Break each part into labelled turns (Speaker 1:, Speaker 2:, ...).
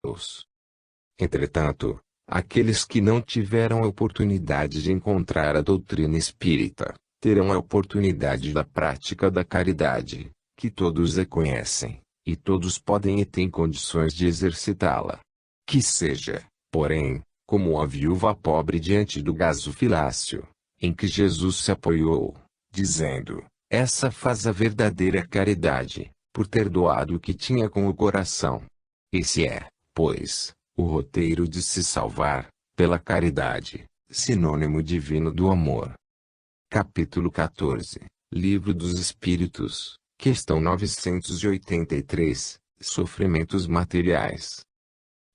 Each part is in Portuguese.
Speaker 1: Deus. Entretanto, aqueles que não tiveram a oportunidade de encontrar a doutrina espírita, terão a oportunidade da prática da caridade, que todos reconhecem, e todos podem e têm condições de exercitá-la. Que seja, porém, como a viúva pobre diante do gasofilácio, em que Jesus se apoiou, dizendo: essa faz a verdadeira caridade, por ter doado o que tinha com o coração. Esse é, pois, o roteiro de se salvar, pela caridade, sinônimo divino do amor. Capítulo 14, Livro dos Espíritos, questão 983, Sofrimentos materiais.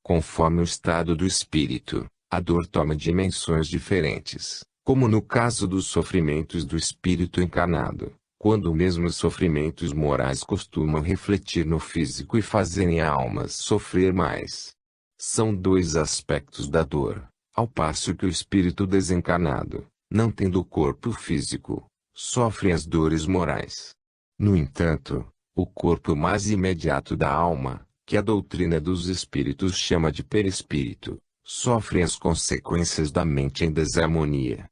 Speaker 1: Conforme o estado do espírito, a dor toma dimensões diferentes, como no caso dos sofrimentos do espírito encarnado, quando mesmo os sofrimentos morais costumam refletir no físico e fazerem a alma sofrer mais. São dois aspectos da dor, ao passo que o espírito desencarnado, não tendo o corpo físico, sofre as dores morais. No entanto, o corpo mais imediato da alma, que a doutrina dos espíritos chama de perispírito, sofre as consequências da mente em desarmonia.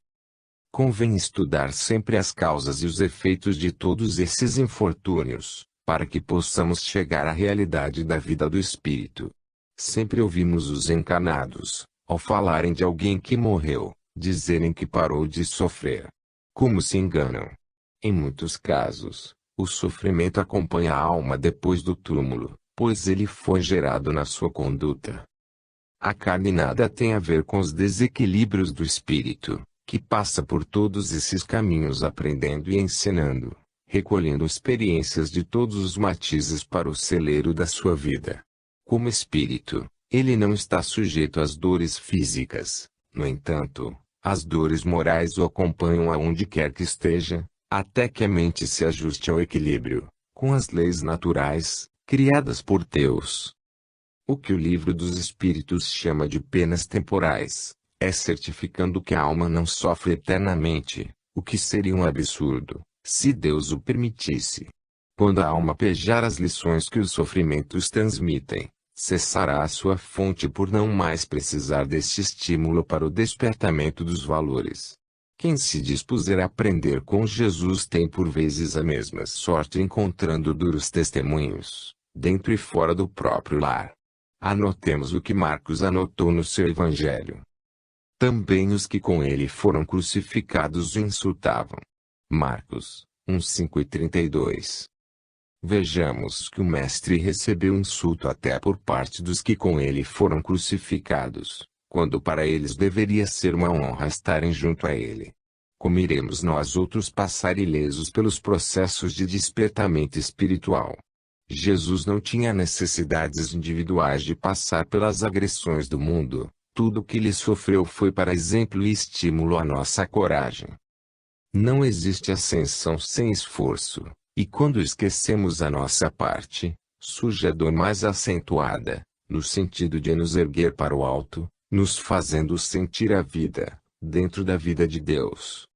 Speaker 1: Convém estudar sempre as causas e os efeitos de todos esses infortúnios, para que possamos chegar à realidade da vida do espírito. Sempre ouvimos os encarnados, ao falarem de alguém que morreu, dizerem que parou de sofrer. Como se enganam! Em muitos casos, o sofrimento acompanha a alma depois do túmulo, pois ele foi gerado na sua conduta. A carne nada tem a ver com os desequilíbrios do espírito, que passa por todos esses caminhos aprendendo e ensinando, recolhendo experiências de todos os matizes para o celeiro da sua vida. Como espírito, ele não está sujeito às dores físicas. No entanto, as dores morais o acompanham aonde quer que esteja, até que a mente se ajuste ao equilíbrio, com as leis naturais, criadas por Deus. O que o Livro dos Espíritos chama de penas temporais, é certificando que a alma não sofre eternamente, o que seria um absurdo, se Deus o permitisse. Quando a alma pejar as lições que os sofrimentos transmitem, cessará a sua fonte por não mais precisar deste estímulo para o despertamento dos valores. Quem se dispuser a aprender com Jesus tem por vezes a mesma sorte encontrando duros testemunhos, dentro e fora do próprio lar. Anotemos o que Marcos anotou no seu Evangelho. Também os que com ele foram crucificados o insultavam. Marcos 1:5 e 32. Vejamos que o Mestre recebeu insulto até por parte dos que com ele foram crucificados, quando para eles deveria ser uma honra estarem junto a ele. Como iremos nós outros passar ilesos pelos processos de despertamento espiritual? Jesus não tinha necessidades individuais de passar pelas agressões do mundo, tudo o que ele sofreu foi para exemplo e estímulo à nossa coragem. Não existe ascensão sem esforço. E quando esquecemos a nossa parte, surge a dor mais acentuada, no sentido de nos erguer para o alto, nos fazendo sentir a vida, dentro da vida de Deus.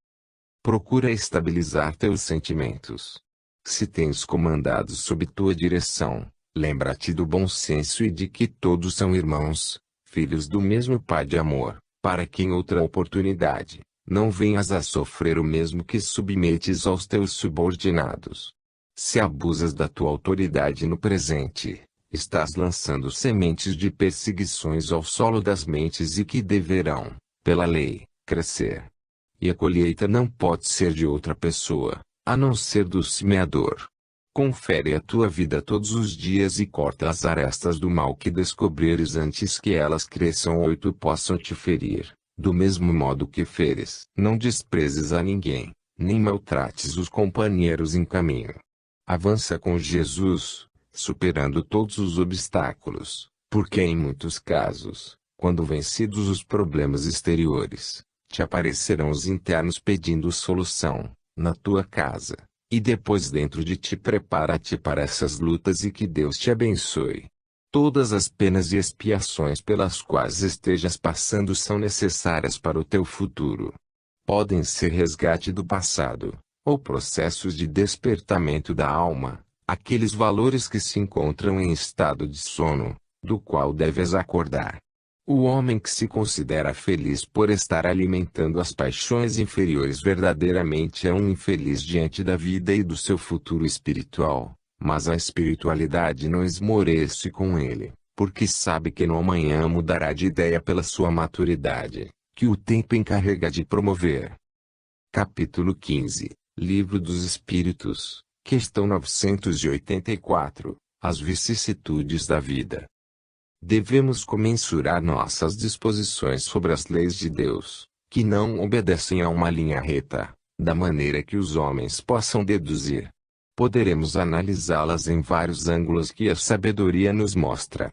Speaker 1: Procura estabilizar teus sentimentos. Se tens comandados sob tua direção, lembra-te do bom senso e de que todos são irmãos, filhos do mesmo Pai de amor, para que em outra oportunidade, não venhas a sofrer o mesmo que submetes aos teus subordinados. Se abusas da tua autoridade no presente, estás lançando sementes de perseguições ao solo das mentes e que deverão, pela lei, crescer. E a colheita não pode ser de outra pessoa, a não ser do semeador. Confere a tua vida todos os dias e corta as arestas do mal que descobrires antes que elas cresçam ou tu possam te ferir. Do mesmo modo que feres, não desprezes a ninguém, nem maltrates os companheiros em caminho. Avança com Jesus, superando todos os obstáculos, porque em muitos casos, quando vencidos os problemas exteriores, te aparecerão os internos pedindo solução, na tua casa, e depois dentro de ti. Prepara-te para essas lutas e que Deus te abençoe. Todas as penas e expiações pelas quais estejas passando são necessárias para o teu futuro. Podem ser resgate do passado, ou processos de despertamento da alma, aqueles valores que se encontram em estado de sono, do qual deves acordar. O homem que se considera feliz por estar alimentando as paixões inferiores verdadeiramente é um infeliz diante da vida e do seu futuro espiritual, mas a espiritualidade não esmorece com ele, porque sabe que no amanhã mudará de ideia pela sua maturidade, que o tempo encarrega de promover. Capítulo 15, Livro dos Espíritos, questão 984, As vicissitudes da vida. Devemos comensurar nossas disposições sobre as leis de Deus, que não obedecem a uma linha reta, da maneira que os homens possam deduzir. Poderemos analisá-las em vários ângulos que a sabedoria nos mostra.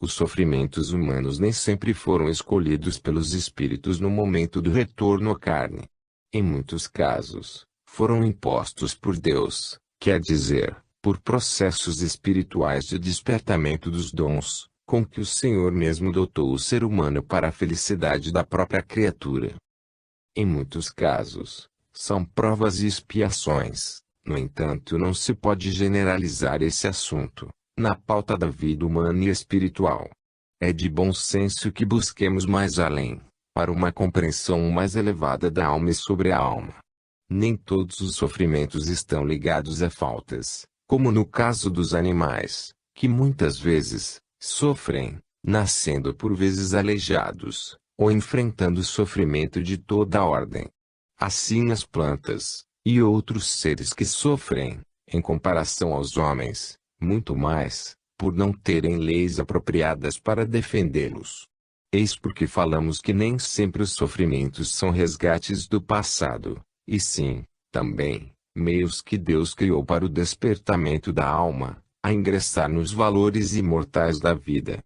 Speaker 1: Os sofrimentos humanos nem sempre foram escolhidos pelos espíritos no momento do retorno à carne. Em muitos casos, foram impostos por Deus, quer dizer, por processos espirituais de despertamento dos dons, com que o Senhor mesmo dotou o ser humano para a felicidade da própria criatura. Em muitos casos, são provas e expiações. No entanto, não se pode generalizar esse assunto, na pauta da vida humana e espiritual. É de bom senso que busquemos mais além, para uma compreensão mais elevada da alma e sobre a alma. Nem todos os sofrimentos estão ligados a faltas, como no caso dos animais, que muitas vezes sofrem, nascendo por vezes aleijados, ou enfrentando sofrimento de toda a ordem. Assim as plantas, e outros seres que sofrem, em comparação aos homens, muito mais, por não terem leis apropriadas para defendê-los. Eis porque falamos que nem sempre os sofrimentos são resgates do passado, e sim, também, meios que Deus criou para o despertamento da alma, a ingressar nos valores imortais da vida.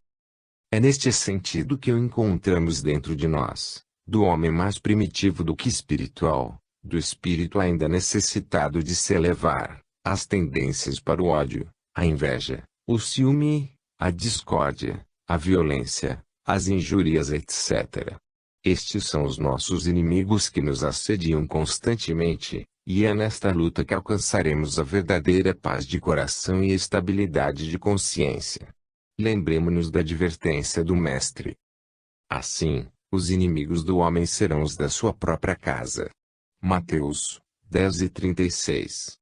Speaker 1: É neste sentido que o encontramos dentro de nós, do homem mais primitivo do que espiritual, do espírito ainda necessitado de se elevar, as tendências para o ódio, a inveja, o ciúme, a discórdia, a violência, as injúrias, etc. Estes são os nossos inimigos que nos assediam constantemente, e é nesta luta que alcançaremos a verdadeira paz de coração e estabilidade de consciência. Lembremo-nos da advertência do Mestre. Assim, os inimigos do homem serão os da sua própria casa. Mateus 10:36.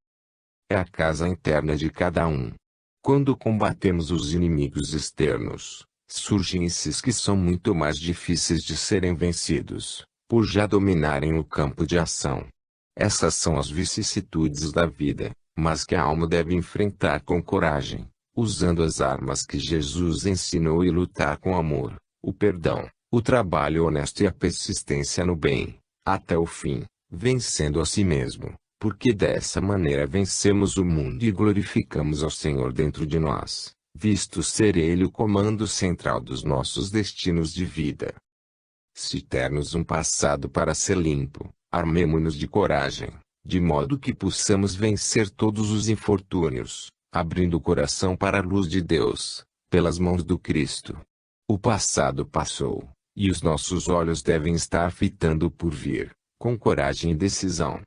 Speaker 1: É a casa interna de cada um. Quando combatemos os inimigos externos, surgem esses que são muito mais difíceis de serem vencidos, por já dominarem o campo de ação. Essas são as vicissitudes da vida, mas que a alma deve enfrentar com coragem, usando as armas que Jesus ensinou e lutar com amor, o perdão, o trabalho honesto e a persistência no bem, até o fim, vencendo a si mesmo, porque dessa maneira vencemos o mundo e glorificamos ao Senhor dentro de nós, visto ser Ele o comando central dos nossos destinos de vida. Se termos um passado para ser limpo, armemo-nos de coragem, de modo que possamos vencer todos os infortúnios, abrindo o coração para a luz de Deus, pelas mãos do Cristo. O passado passou, e os nossos olhos devem estar fitando o porvir, com coragem e decisão.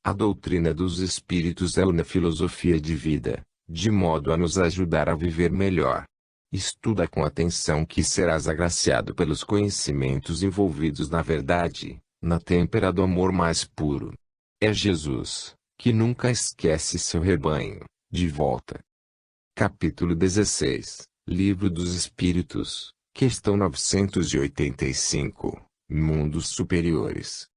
Speaker 1: A doutrina dos Espíritos é uma filosofia de vida, de modo a nos ajudar a viver melhor. Estuda com atenção que serás agraciado pelos conhecimentos envolvidos na verdade, na têmpera do amor mais puro. É Jesus, que nunca esquece seu rebanho, de volta. Capítulo 16, Livro dos Espíritos, questão 985, Mundos Superiores.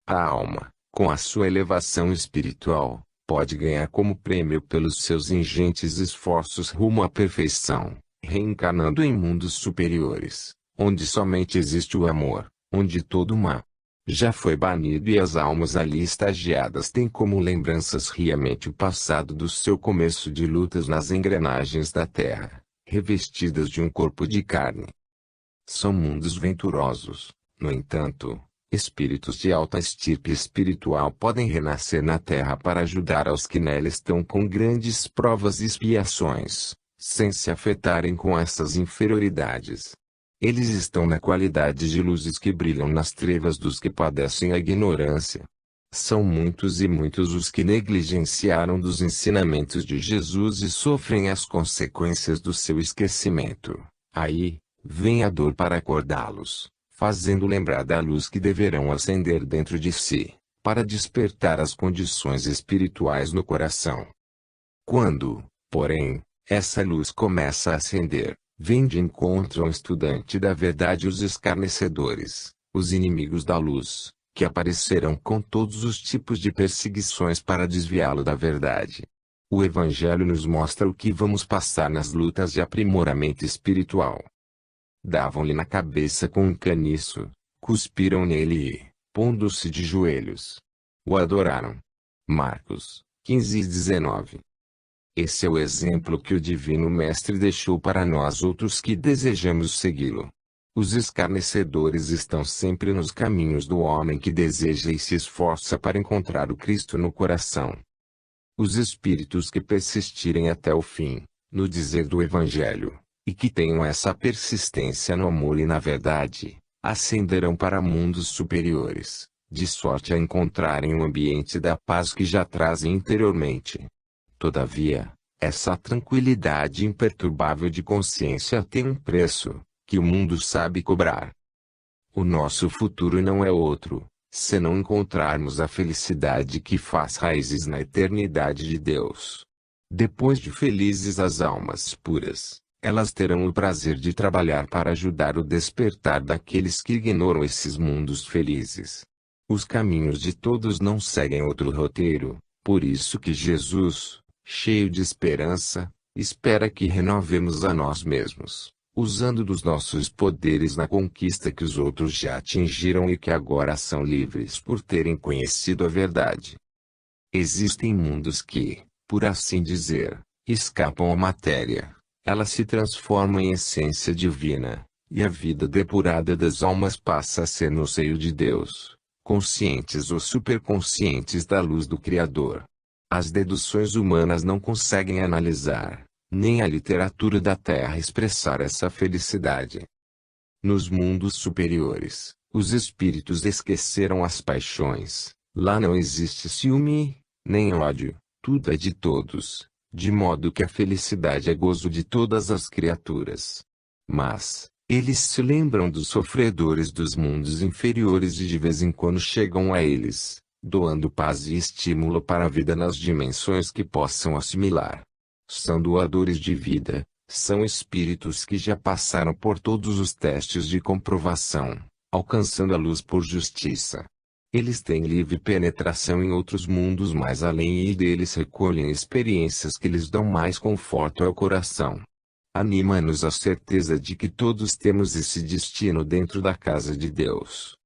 Speaker 1: A alma, com a sua elevação espiritual, pode ganhar como prêmio pelos seus ingentes esforços rumo à perfeição, reencarnando em mundos superiores, onde somente existe o amor, onde todo o mal já foi banido e as almas ali estagiadas têm como lembranças riamente o passado do seu começo de lutas nas engrenagens da terra, revestidas de um corpo de carne. São mundos venturosos, no entanto, espíritos de alta estirpe espiritual podem renascer na terra para ajudar aos que nela estão com grandes provas e expiações, sem se afetarem com essas inferioridades. Eles estão na qualidade de luzes que brilham nas trevas dos que padecem a ignorância. São muitos e muitos os que negligenciaram dos ensinamentos de Jesus e sofrem as consequências do seu esquecimento. Aí, vem a dor para acordá-los, fazendo lembrar da luz que deverão acender dentro de si, para despertar as condições espirituais no coração. Quando, porém, essa luz começa a acender, vem de encontro ao estudante da verdade os escarnecedores, os inimigos da luz, que aparecerão com todos os tipos de perseguições para desviá-lo da verdade. O Evangelho nos mostra o que vamos passar nas lutas de aprimoramento espiritual. Davam-lhe na cabeça com um caniço, cuspiram nele e, pondo-se de joelhos, o adoraram. Marcos 15:19. Esse é o exemplo que o Divino Mestre deixou para nós outros que desejamos segui-lo. Os escarnecedores estão sempre nos caminhos do homem que deseja e se esforça para encontrar o Cristo no coração. Os espíritos que persistirem até o fim, no dizer do Evangelho, e que tenham essa persistência no amor e na verdade, ascenderão para mundos superiores, de sorte a encontrarem o ambiente da paz que já trazem interiormente. Todavia, essa tranquilidade imperturbável de consciência tem um preço, que o mundo sabe cobrar. O nosso futuro não é outro, senão encontrarmos a felicidade que faz raízes na eternidade de Deus. Depois de felizes as almas puras, elas terão o prazer de trabalhar para ajudar o despertar daqueles que ignoram esses mundos felizes. Os caminhos de todos não seguem outro roteiro, por isso que Jesus, cheio de esperança, espera que renovemos a nós mesmos, usando dos nossos poderes na conquista que os outros já atingiram e que agora são livres por terem conhecido a verdade. Existem mundos que, por assim dizer, escapam à matéria. Ela se transforma em essência divina, e a vida depurada das almas passa a ser no seio de Deus, conscientes ou superconscientes da luz do Criador. As deduções humanas não conseguem analisar, nem a literatura da Terra expressar essa felicidade. Nos mundos superiores, os espíritos esqueceram as paixões. Lá não existe ciúme, nem ódio, tudo é de todos, de modo que a felicidade é gozo de todas as criaturas. Mas, eles se lembram dos sofredores dos mundos inferiores e de vez em quando chegam a eles, doando paz e estímulo para a vida nas dimensões que possam assimilar. São doadores de vida, são espíritos que já passaram por todos os testes de comprovação, alcançando a luz por justiça. Eles têm livre penetração em outros mundos mais além e deles recolhem experiências que lhes dão mais conforto ao coração. Anima-nos a certeza de que todos temos esse destino dentro da casa de Deus.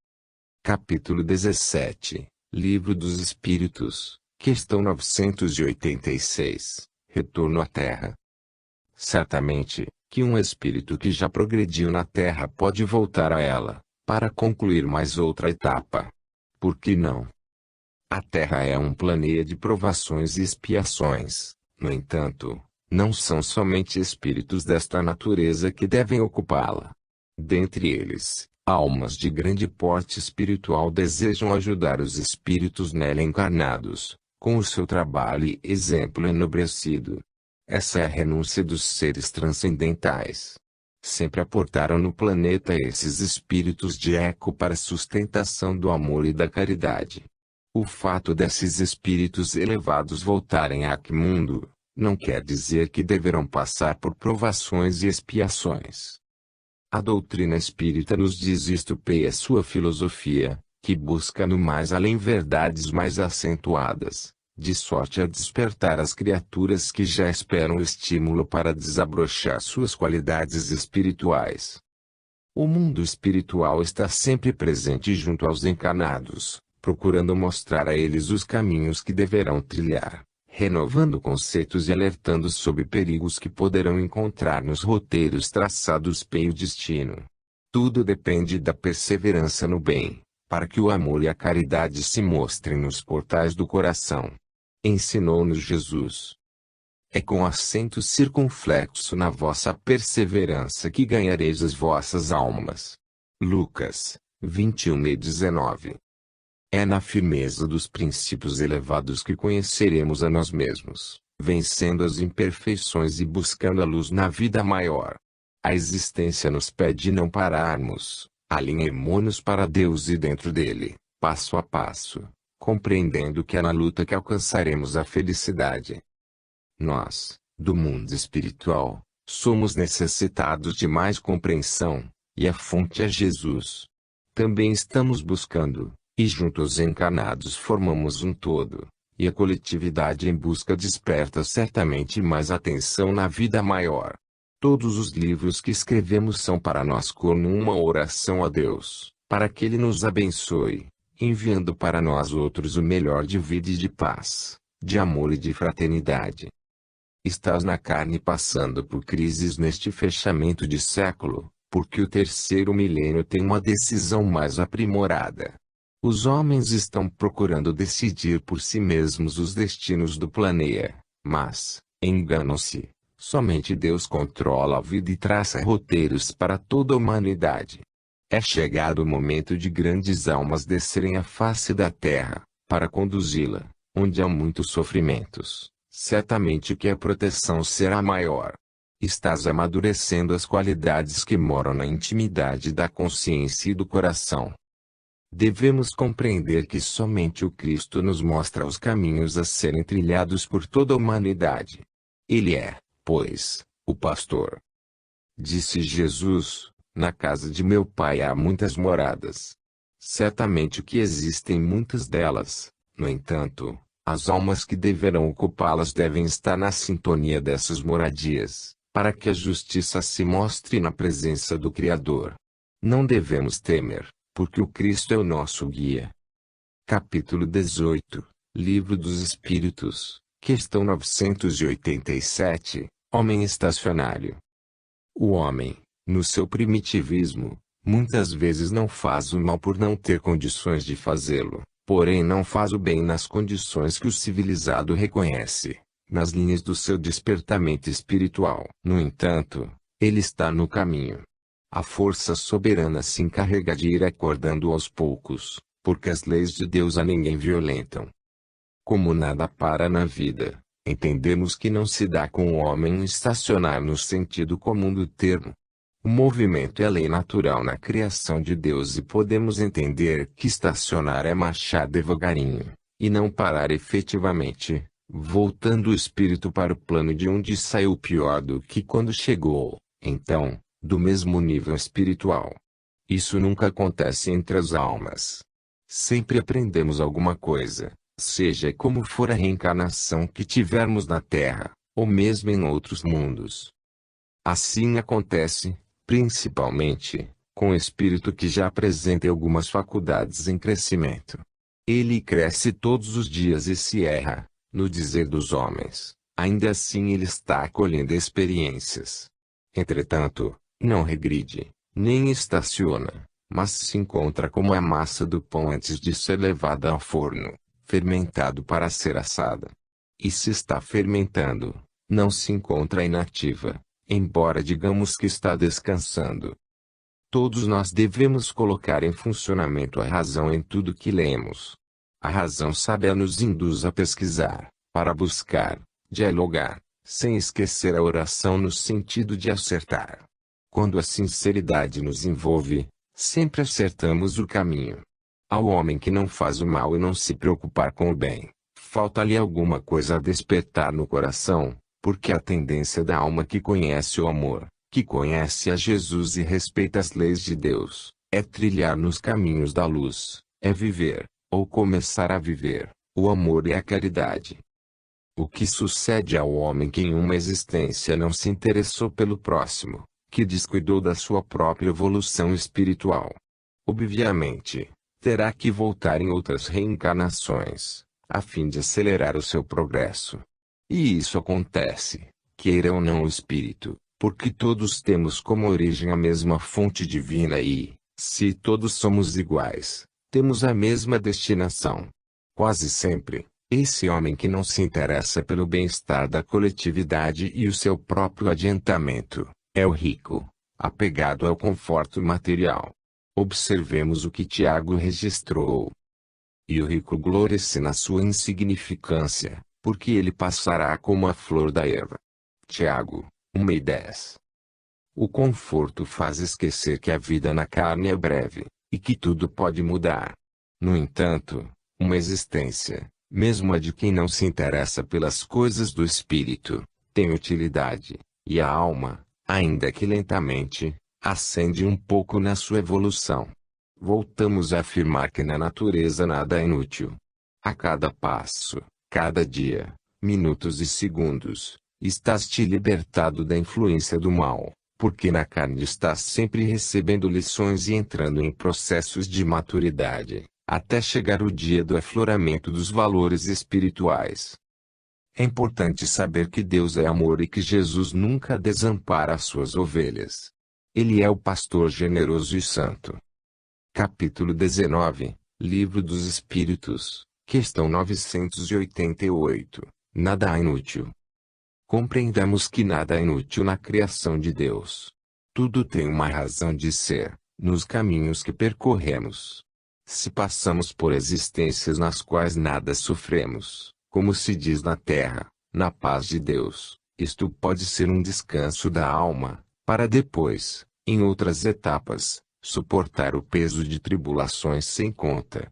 Speaker 1: Capítulo 17, Livro dos Espíritos, questão 986. Retorno à Terra. Certamente, que um espírito que já progrediu na Terra pode voltar a ela, para concluir mais outra etapa. Por que não? A Terra é um planeta de provações e expiações. No entanto, não são somente espíritos desta natureza que devem ocupá-la. Dentre eles, almas de grande porte espiritual desejam ajudar os espíritos nela encarnados, com o seu trabalho e exemplo enobrecido. Essa é a renúncia dos seres transcendentais. Sempre aportaram no planeta esses espíritos de eco para a sustentação do amor e da caridade. O fato desses espíritos elevados voltarem a mundo, não quer dizer que deverão passar por provações e expiações. A doutrina espírita nos diz isto e é sua filosofia, que busca no mais além verdades mais acentuadas, de sorte a despertar as criaturas que já esperam o estímulo para desabrochar suas qualidades espirituais. O mundo espiritual está sempre presente junto aos encarnados, procurando mostrar a eles os caminhos que deverão trilhar, renovando conceitos e alertando sobre perigos que poderão encontrar nos roteiros traçados pelo destino. Tudo depende da perseverança no bem, para que o amor e a caridade se mostrem nos portais do coração. Ensinou-nos Jesus. É com acento circunflexo na vossa perseverança que ganhareis as vossas almas. Lucas 21:19. É na firmeza dos princípios elevados que conheceremos a nós mesmos, vencendo as imperfeições e buscando a luz na vida maior. A existência nos pede não pararmos, alinhemo-nos para Deus e dentro dele, passo a passo, compreendendo que é na luta que alcançaremos a felicidade. Nós, do mundo espiritual, somos necessitados de mais compreensão, e a fonte é Jesus. Também estamos buscando, e juntos encarnados formamos um todo, e a coletividade em busca desperta certamente mais atenção na vida maior. Todos os livros que escrevemos são para nós como uma oração a Deus, para que Ele nos abençoe, enviando para nós outros o melhor de vida e de paz, de amor e de fraternidade. Estás na carne passando por crises neste fechamento de século, porque o terceiro milênio tem uma decisão mais aprimorada. Os homens estão procurando decidir por si mesmos os destinos do planeta, mas, enganam-se. Somente Deus controla a vida e traça roteiros para toda a humanidade. É chegado o momento de grandes almas descerem à face da terra, para conduzi-la, onde há muitos sofrimentos. Certamente que a proteção será maior. Estás amadurecendo as qualidades que moram na intimidade da consciência e do coração. Devemos compreender que somente o Cristo nos mostra os caminhos a serem trilhados por toda a humanidade. Ele é, pois, o pastor. Disse Jesus: na casa de meu Pai há muitas moradas. Certamente que existem muitas delas, no entanto, as almas que deverão ocupá-las devem estar na sintonia dessas moradias, para que a justiça se mostre na presença do Criador. Não devemos temer, porque o Cristo é o nosso guia. Capítulo 18, Livro dos Espíritos, questão 987, Homem estacionário. O homem, no seu primitivismo, muitas vezes não faz o mal por não ter condições de fazê-lo. Porém não faz o bem nas condições que o civilizado reconhece, nas linhas do seu despertamento espiritual. No entanto, ele está no caminho. A força soberana se encarrega de ir acordando aos poucos, porque as leis de Deus a ninguém violentam. Como nada para na vida, entendemos que não se dá com o homem estacionar no sentido comum do termo. O movimento é lei natural na criação de Deus e podemos entender que estacionar é marchar devagarinho, e não parar efetivamente, voltando o espírito para o plano de onde saiu pior do que quando chegou, então, do mesmo nível espiritual. Isso nunca acontece entre as almas. Sempre aprendemos alguma coisa, seja como for a reencarnação que tivermos na Terra, ou mesmo em outros mundos. Assim acontece, principalmente, com o espírito que já apresenta algumas faculdades em crescimento. Ele cresce todos os dias e se erra, no dizer dos homens, ainda assim ele está acolhendo experiências. Entretanto, não regride, nem estaciona, mas se encontra como a massa do pão antes de ser levada ao forno, fermentado para ser assada. E se está fermentando, não se encontra inativa, embora digamos que está descansando. Todos nós devemos colocar em funcionamento a razão em tudo que lemos. A razão sábia nos induz a pesquisar, para buscar, dialogar, sem esquecer a oração no sentido de acertar. Quando a sinceridade nos envolve, sempre acertamos o caminho. Ao homem que não faz o mal e não se preocupar com o bem, falta-lhe alguma coisa a despertar no coração, porque a tendência da alma que conhece o amor, que conhece a Jesus e respeita as leis de Deus, é trilhar nos caminhos da luz, é viver, ou começar a viver, o amor e a caridade. O que sucede ao homem que em uma existência não se interessou pelo próximo, que descuidou da sua própria evolução espiritual? Obviamente, terá que voltar em outras reencarnações, a fim de acelerar o seu progresso. E isso acontece, queira ou não o espírito, porque todos temos como origem a mesma fonte divina e, se todos somos iguais, temos a mesma destinação. Quase sempre, esse homem que não se interessa pelo bem-estar da coletividade e o seu próprio adiantamento, é o rico, apegado ao conforto material. Observemos o que Tiago registrou. E o rico gloria-se na sua insignificância, porque ele passará como a flor da erva. Tiago, 1:10. O conforto faz esquecer que a vida na carne é breve, e que tudo pode mudar. No entanto, uma existência, mesmo a de quem não se interessa pelas coisas do espírito, tem utilidade, e a alma, ainda que lentamente, ascende um pouco na sua evolução. Voltamos a afirmar que na natureza nada é inútil. A cada passo, cada dia, minutos e segundos, estás-te libertado da influência do mal, porque na carne estás sempre recebendo lições e entrando em processos de maturidade, até chegar o dia do afloramento dos valores espirituais. É importante saber que Deus é amor e que Jesus nunca desampara as suas ovelhas. Ele é o pastor generoso e santo. Capítulo 19, Livro dos Espíritos, questão 988. Nada há inútil. Compreendamos que nada é inútil na criação de Deus. Tudo tem uma razão de ser, nos caminhos que percorremos. Se passamos por existências nas quais nada sofremos, como se diz na terra, na paz de Deus, isto pode ser um descanso da alma, para depois, em outras etapas, suportar o peso de tribulações sem conta.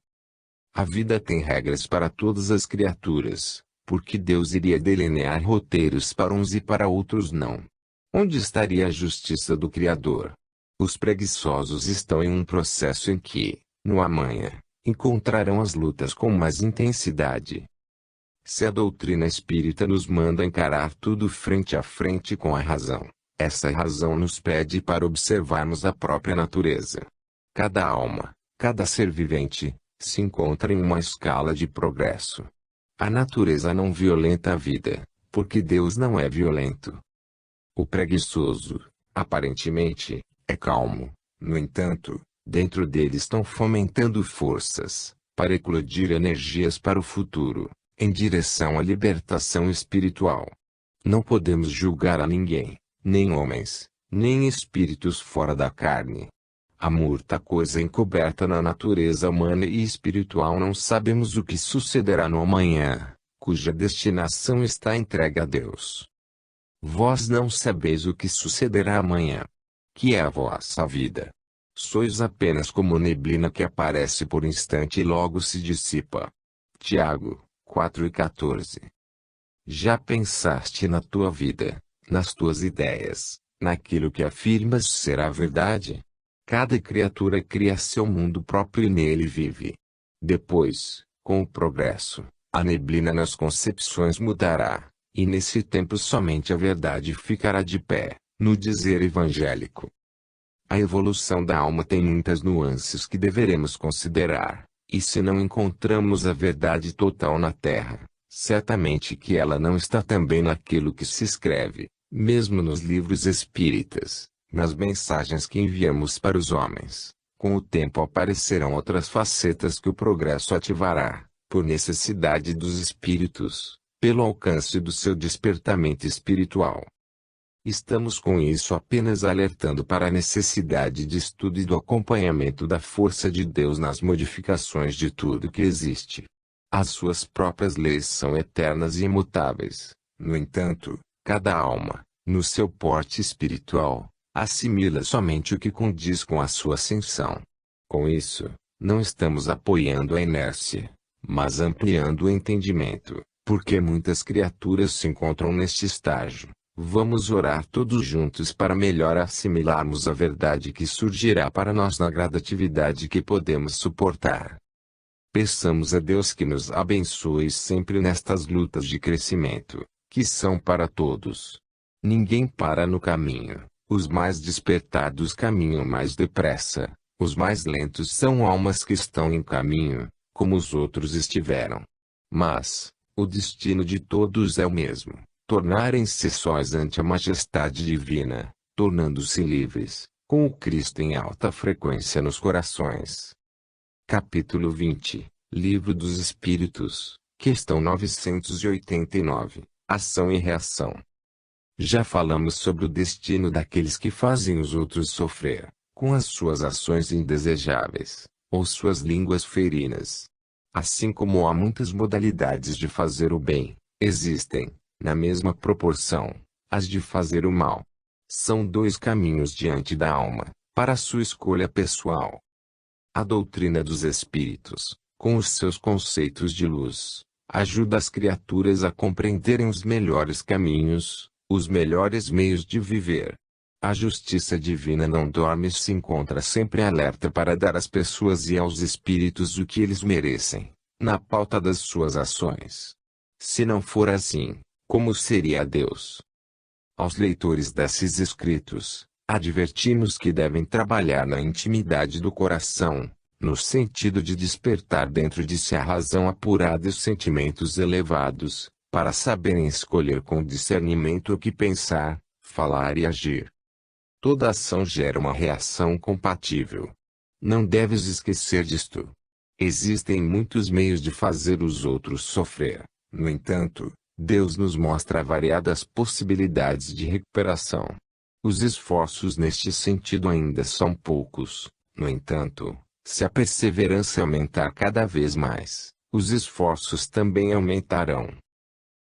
Speaker 1: A vida tem regras para todas as criaturas, porque Deus iria delinear roteiros para uns e para outros não. Onde estaria a justiça do Criador? Os preguiçosos estão em um processo em que, no amanhã, encontrarão as lutas com mais intensidade. Se a doutrina espírita nos manda encarar tudo frente a frente com a razão, essa razão nos pede para observarmos a própria natureza. Cada alma, cada ser vivente, se encontra em uma escala de progresso. A natureza não violenta a vida, porque Deus não é violento. O preguiçoso, aparentemente, é calmo. No entanto, dentro dele estão fomentando forças, para eclodir energias para o futuro, em direção à libertação espiritual. Não podemos julgar a ninguém, nem homens, nem espíritos fora da carne. Há muita coisa encoberta na natureza humana e espiritual. Não sabemos o que sucederá no amanhã, cuja destinação está entregue a Deus. Vós não sabeis o que sucederá amanhã, que é a vossa vida. Sois apenas como neblina que aparece por instante e logo se dissipa. Tiago, 4:14. Já pensaste na tua vida, nas tuas ideias, naquilo que afirmas ser a verdade? Cada criatura cria seu mundo próprio e nele vive. Depois, com o progresso, a neblina nas concepções mudará, e nesse tempo somente a verdade ficará de pé, no dizer evangélico. A evolução da alma tem muitas nuances que deveremos considerar, e se não encontramos a verdade total na Terra, certamente que ela não está também naquilo que se escreve, mesmo nos livros espíritas, nas mensagens que enviamos para os homens. Com o tempo aparecerão outras facetas que o progresso ativará, por necessidade dos espíritos, pelo alcance do seu despertamento espiritual. Estamos com isso apenas alertando para a necessidade de estudo e do acompanhamento da força de Deus nas modificações de tudo que existe. As suas próprias leis são eternas e imutáveis. No entanto, cada alma, no seu porte espiritual, assimila somente o que condiz com a sua ascensão. Com isso, não estamos apoiando a inércia, mas ampliando o entendimento, porque muitas criaturas se encontram neste estágio. Vamos orar todos juntos para melhor assimilarmos a verdade que surgirá para nós na gradatividade que podemos suportar. Peçamos a Deus que nos abençoe sempre nestas lutas de crescimento, que são para todos. Ninguém para no caminho, os mais despertados caminham mais depressa, os mais lentos são almas que estão em caminho, como os outros estiveram. Mas, o destino de todos é o mesmo. Tornarem-se sós ante a majestade divina, tornando-se livres, com o Cristo em alta frequência nos corações. Capítulo 20, Livro dos Espíritos, questão 989, Ação e Reação. Já falamos sobre o destino daqueles que fazem os outros sofrer, com as suas ações indesejáveis, ou suas línguas ferinas. Assim como há muitas modalidades de fazer o bem, existem, na mesma proporção, as de fazer o mal. São dois caminhos diante da alma, para a sua escolha pessoal. A doutrina dos espíritos, com os seus conceitos de luz, ajuda as criaturas a compreenderem os melhores caminhos, os melhores meios de viver. A justiça divina não dorme e se encontra sempre alerta para dar às pessoas e aos espíritos o que eles merecem, na pauta das suas ações. Se não for assim, como seria Deus? Aos leitores desses escritos, advertimos que devem trabalhar na intimidade do coração, no sentido de despertar dentro de si a razão apurada e os sentimentos elevados, para saberem escolher com discernimento o que pensar, falar e agir. Toda ação gera uma reação compatível. Não deves esquecer disto. Existem muitos meios de fazer os outros sofrer. No entanto, Deus nos mostra variadas possibilidades de recuperação. Os esforços neste sentido ainda são poucos. No entanto, se a perseverança aumentar cada vez mais, os esforços também aumentarão.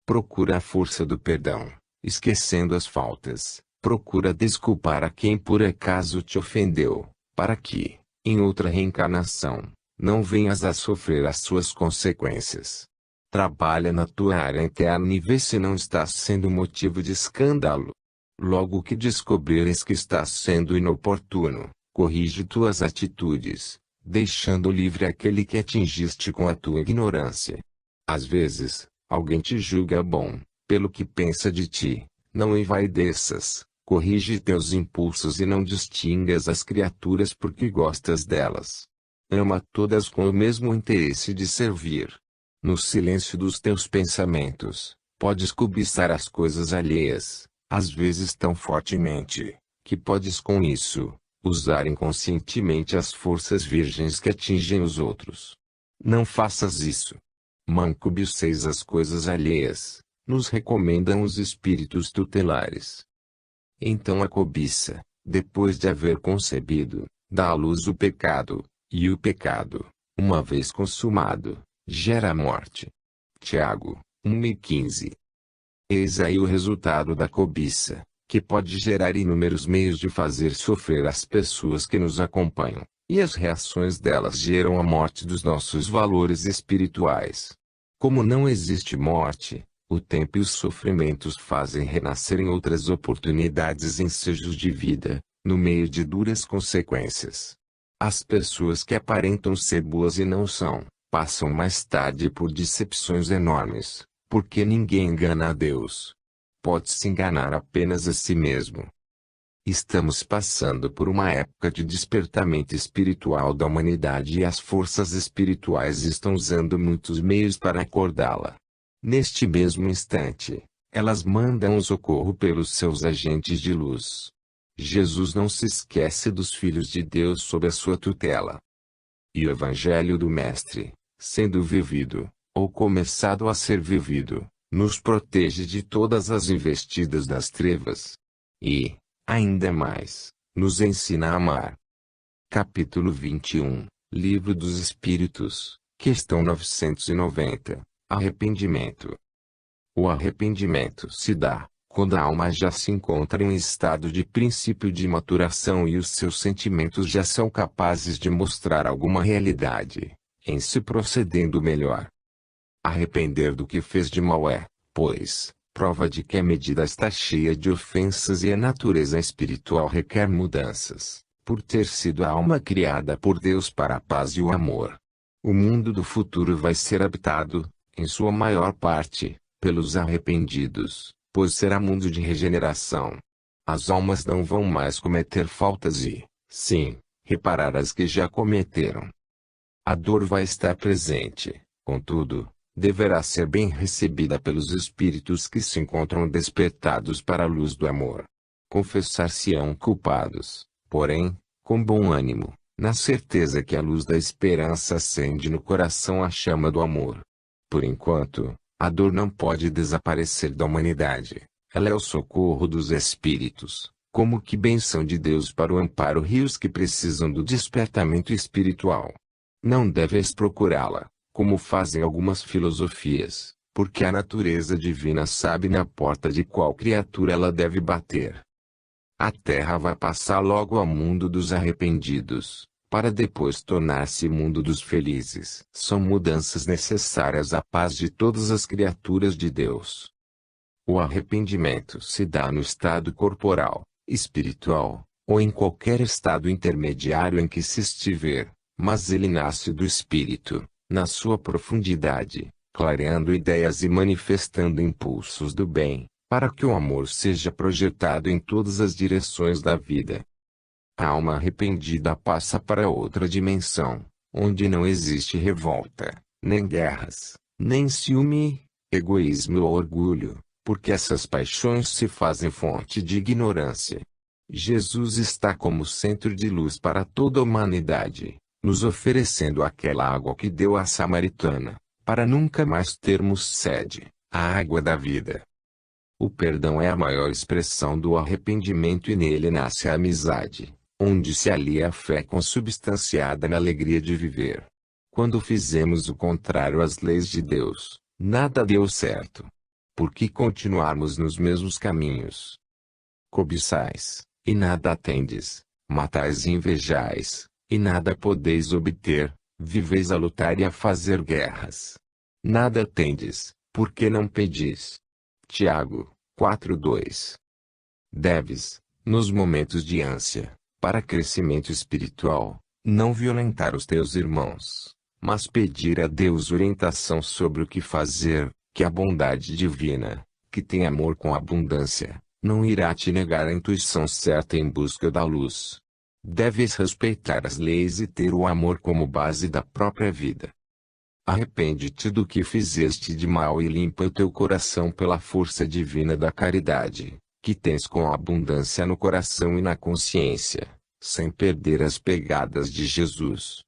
Speaker 1: Procura a força do perdão, esquecendo as faltas. Procura desculpar a quem por acaso te ofendeu, para que, em outra reencarnação, não venhas a sofrer as suas consequências. Trabalha na tua área interna e vê se não estás sendo motivo de escândalo. Logo que descobrires que estás sendo inoportuno, corrige tuas atitudes, deixando livre aquele que atingiste com a tua ignorância. Às vezes, alguém te julga bom, pelo que pensa de ti, não envaideças. Corrige teus impulsos e não distingas as criaturas porque gostas delas. Ama todas com o mesmo interesse de servir. No silêncio dos teus pensamentos, podes cobiçar as coisas alheias, às vezes tão fortemente, que podes com isso, usar inconscientemente as forças virgens que atingem os outros. Não faças isso. Mancobiceis as coisas alheias, nos recomendam os espíritos tutelares. Então a cobiça, depois de haver concebido, dá à luz o pecado, e o pecado, uma vez consumado, gera a morte. Tiago, 1:15. Eis aí o resultado da cobiça, que pode gerar inúmeros meios de fazer sofrer as pessoas que nos acompanham, e as reações delas geram a morte dos nossos valores espirituais. Como não existe morte, o tempo e os sofrimentos fazem renascer em outras oportunidades ensejos de vida, no meio de duras consequências. As pessoas que aparentam ser boas e não são, passam mais tarde por decepções enormes, porque ninguém engana a Deus. Pode-se enganar apenas a si mesmo. Estamos passando por uma época de despertamento espiritual da humanidade e as forças espirituais estão usando muitos meios para acordá-la. Neste mesmo instante, elas mandam o socorro pelos seus agentes de luz. Jesus não se esquece dos filhos de Deus sob a sua tutela. E o Evangelho do Mestre, sendo vivido, ou começado a ser vivido, nos protege de todas as investidas das trevas. E, ainda mais, nos ensina a amar. Capítulo 21, Livro dos Espíritos, questão 990. Arrependimento. O arrependimento se dá, quando a alma já se encontra em estado de princípio de maturação e os seus sentimentos já são capazes de mostrar alguma realidade, em se procedendo melhor. Arrepender do que fez de mal é, pois, prova de que a medida está cheia de ofensas e a natureza espiritual requer mudanças, por ter sido a alma criada por Deus para a paz e o amor. O mundo do futuro vai ser habitado, em sua maior parte, pelos arrependidos, pois será mundo de regeneração. As almas não vão mais cometer faltas e, sim, reparar as que já cometeram. A dor vai estar presente, contudo, deverá ser bem recebida pelos espíritos que se encontram despertados para a luz do amor. Confessar-se-ão culpados, porém, com bom ânimo, na certeza que a luz da esperança acende no coração a chama do amor. Por enquanto, a dor não pode desaparecer da humanidade. Ela é o socorro dos espíritos, como que bênção de Deus para o amparo rios que precisam do despertamento espiritual. Não deves procurá-la, como fazem algumas filosofias, porque a natureza divina sabe na porta de qual criatura ela deve bater. A terra vai passar logo ao mundo dos arrependidos, para depois tornar-se mundo dos felizes. São mudanças necessárias à paz de todas as criaturas de Deus. O arrependimento se dá no estado corporal, espiritual, ou em qualquer estado intermediário em que se estiver, mas ele nasce do espírito, na sua profundidade, clareando ideias e manifestando impulsos do bem, para que o amor seja projetado em todas as direções da vida. A alma arrependida passa para outra dimensão, onde não existe revolta, nem guerras, nem ciúme, egoísmo ou orgulho, porque essas paixões se fazem fonte de ignorância. Jesus está como centro de luz para toda a humanidade, nos oferecendo aquela água que deu à samaritana, para nunca mais termos sede, a água da vida. O perdão é a maior expressão do arrependimento e nele nasce a amizade, onde se alia a fé consubstanciada na alegria de viver. Quando fizemos o contrário às leis de Deus, nada deu certo. Por que continuarmos nos mesmos caminhos? Cobiçais, e nada tendes, matais e invejais, e nada podeis obter, viveis a lutar e a fazer guerras. Nada tendes, porque não pedis. Tiago, 4:2. Deves, nos momentos de ânsia, para crescimento espiritual, não violentar os teus irmãos, mas pedir a Deus orientação sobre o que fazer, que a bondade divina, que tem amor com abundância, não irá te negar a intuição certa em busca da luz. Deves respeitar as leis e ter o amor como base da própria vida. Arrepende-te do que fizeste de mal e limpa o teu coração pela força divina da caridade, que tens com abundância no coração e na consciência, sem perder as pegadas de Jesus.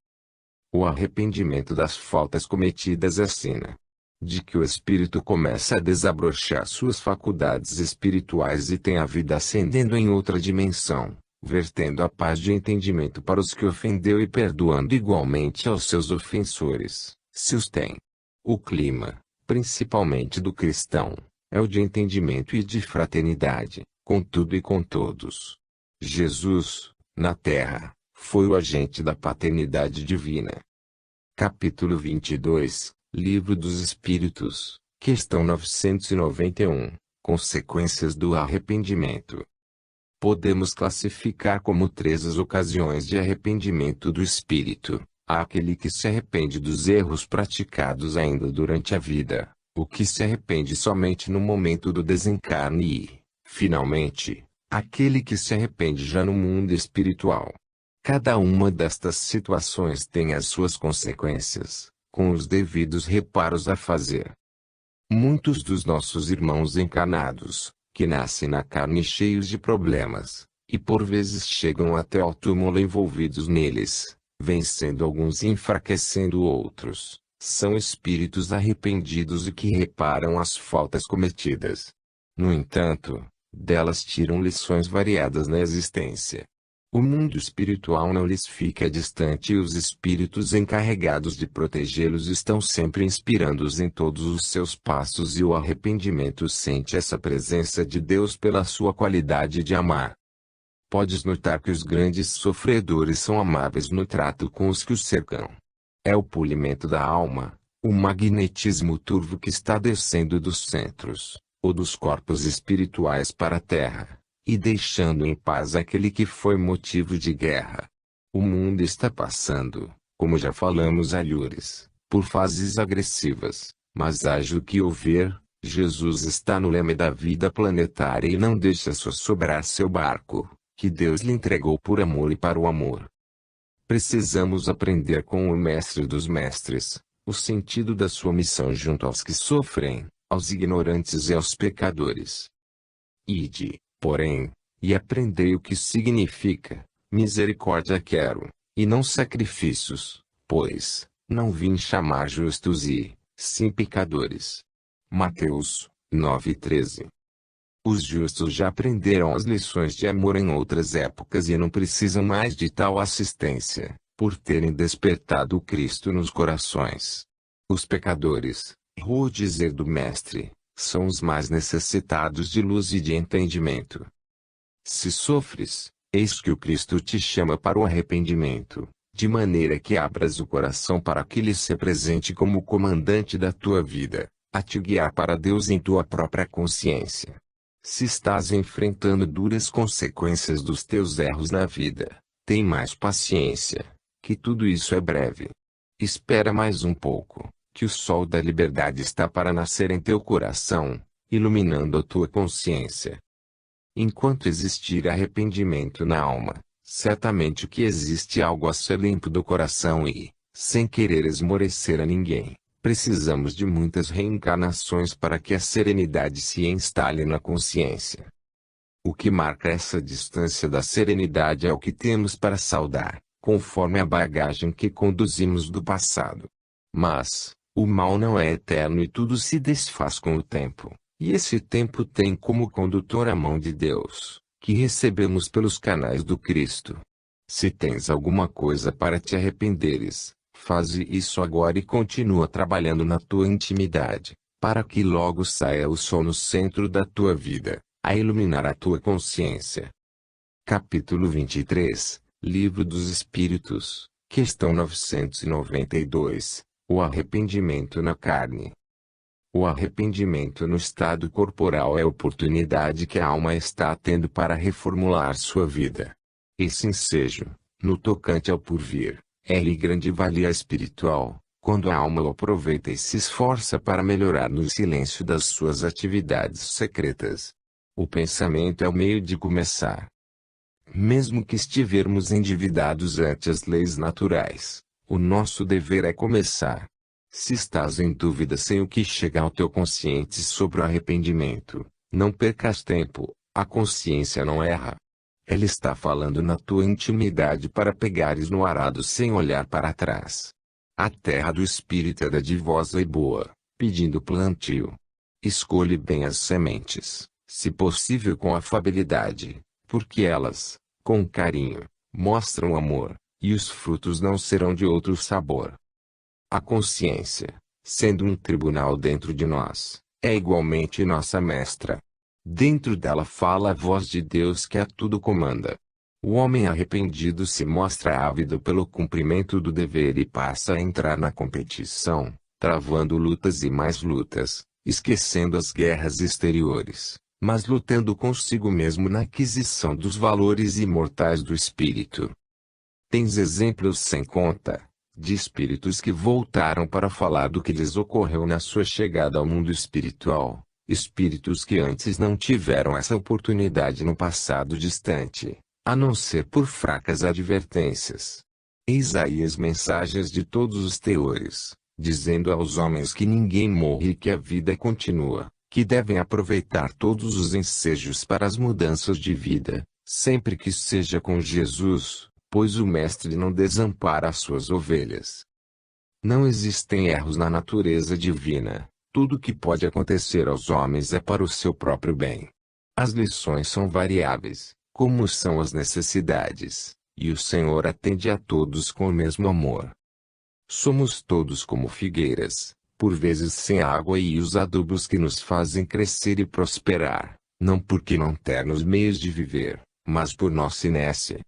Speaker 1: O arrependimento das faltas cometidas é sina de que o espírito começa a desabrochar suas faculdades espirituais e tem a vida ascendendo em outra dimensão, vertendo a paz de entendimento para os que ofendeu e perdoando igualmente aos seus ofensores, se os tem. O clima, principalmente do cristão, é o de entendimento e de fraternidade, com tudo e com todos. Jesus, na terra, foi o agente da paternidade divina. Capítulo 22, Livro dos Espíritos, questão 991, Consequências do arrependimento. Podemos classificar como três as ocasiões de arrependimento do espírito: aquele que se arrepende dos erros praticados ainda durante a vida, o que se arrepende somente no momento do desencarne e, finalmente, aquele que se arrepende já no mundo espiritual. Cada uma destas situações tem as suas consequências, com os devidos reparos a fazer. Muitos dos nossos irmãos encarnados, que nascem na carne cheios de problemas, e por vezes chegam até ao túmulo envolvidos neles, vencendo alguns e enfraquecendo outros, são espíritos arrependidos e que reparam as faltas cometidas. No entanto, delas tiram lições variadas na existência. O mundo espiritual não lhes fica distante e os espíritos encarregados de protegê-los estão sempre inspirando-os em todos os seus passos e o arrependimento sente essa presença de Deus pela sua qualidade de amar. Podes notar que os grandes sofredores são amáveis no trato com os que os cercam. É o polimento da alma, o magnetismo turvo que está descendo dos centros, ou dos corpos espirituais para a terra, e deixando em paz aquele que foi motivo de guerra. O mundo está passando, como já falamos alhures, por fases agressivas, mas haja o que houver, Jesus está no leme da vida planetária e não deixa sossobrar seu barco, que Deus lhe entregou por amor e para o amor. Precisamos aprender com o Mestre dos Mestres, o sentido da sua missão junto aos que sofrem, aos ignorantes e aos pecadores. Ide, porém, e aprendei o que significa: misericórdia quero, e não sacrifícios, pois, não vim chamar justos e, sim pecadores. Mateus 9:13. Os justos já aprenderam as lições de amor em outras épocas e não precisam mais de tal assistência, por terem despertado o Cristo nos corações. Os pecadores, vou dizer do Mestre, são os mais necessitados de luz e de entendimento. Se sofres, eis que o Cristo te chama para o arrependimento, de maneira que abras o coração para que ele se apresente como o comandante da tua vida, a te guiar para Deus em tua própria consciência. Se estás enfrentando duras consequências dos teus erros na vida, tem mais paciência, que tudo isso é breve. Espera mais um pouco, que o sol da liberdade está para nascer em teu coração, iluminando a tua consciência. Enquanto existir arrependimento na alma, certamente que existe algo a ser limpo do coração e, sem querer esmorecer a ninguém, precisamos de muitas reencarnações para que a serenidade se instale na consciência. O que marca essa distância da serenidade é o que temos para saldar, conforme a bagagem que conduzimos do passado. Mas, o mal não é eterno e tudo se desfaz com o tempo, e esse tempo tem como condutor a mão de Deus, que recebemos pelos canais do Cristo. Se tens alguma coisa para te arrependeres, faze isso agora e continua trabalhando na tua intimidade, para que logo saia o sol no centro da tua vida, a iluminar a tua consciência. Capítulo 23, Livro dos Espíritos, questão 992, o arrependimento na carne. O arrependimento no estado corporal é a oportunidade que a alma está tendo para reformular sua vida. Esse ensejo, no tocante ao porvir, é de grande valia espiritual, quando a alma o aproveita e se esforça para melhorar no silêncio das suas atividades secretas. O pensamento é o meio de começar. Mesmo que estivermos endividados ante as leis naturais, o nosso dever é começar. Se estás em dúvida sem o que chega ao teu consciente sobre o arrependimento, não percas tempo, a consciência não erra. Ela está falando na tua intimidade para pegares no arado sem olhar para trás. A terra do espírito é dadivosa e boa, pedindo plantio. Escolhe bem as sementes, se possível com afabilidade, porque elas, com carinho, mostram amor, e os frutos não serão de outro sabor. A consciência, sendo um tribunal dentro de nós, é igualmente nossa mestra. Dentro dela fala a voz de Deus que a tudo comanda. O homem arrependido se mostra ávido pelo cumprimento do dever e passa a entrar na competição, travando lutas e mais lutas, esquecendo as guerras exteriores, mas lutando consigo mesmo na aquisição dos valores imortais do espírito. Tens exemplos sem conta, de espíritos que voltaram para falar do que lhes ocorreu na sua chegada ao mundo espiritual, espíritos que antes não tiveram essa oportunidade no passado distante, a não ser por fracas advertências. Eis aí as mensagens de todos os teores, dizendo aos homens que ninguém morre e que a vida continua, que devem aproveitar todos os ensejos para as mudanças de vida, sempre que seja com Jesus, pois o Mestre não desampara as suas ovelhas. Não existem erros na natureza divina, tudo que pode acontecer aos homens é para o seu próprio bem. As lições são variáveis, como são as necessidades, e o Senhor atende a todos com o mesmo amor. Somos todos como figueiras, por vezes sem água e os adubos que nos fazem crescer e prosperar, não porque não termos meios de viver, mas por nossa inércia.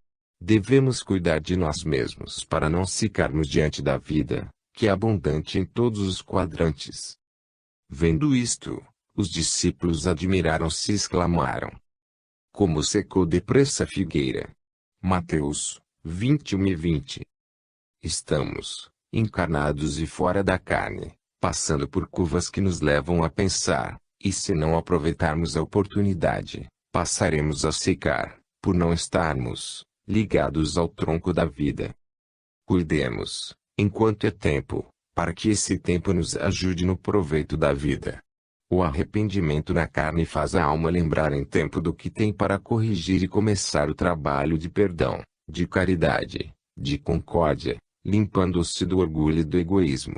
Speaker 1: Devemos cuidar de nós mesmos para não ficarmos diante da vida, que é abundante em todos os quadrantes. Vendo isto, os discípulos admiraram-se e exclamaram: como secou depressa a figueira. Mateus 21:20. Estamos, encarnados e fora da carne, passando por curvas que nos levam a pensar, e se não aproveitarmos a oportunidade, passaremos a secar, por não estarmos ligados ao tronco da vida. Cuidemos, enquanto é tempo, para que esse tempo nos ajude no proveito da vida. O arrependimento na carne faz a alma lembrar em tempo do que tem para corrigir e começar o trabalho de perdão, de caridade, de concórdia, limpando-se do orgulho e do egoísmo.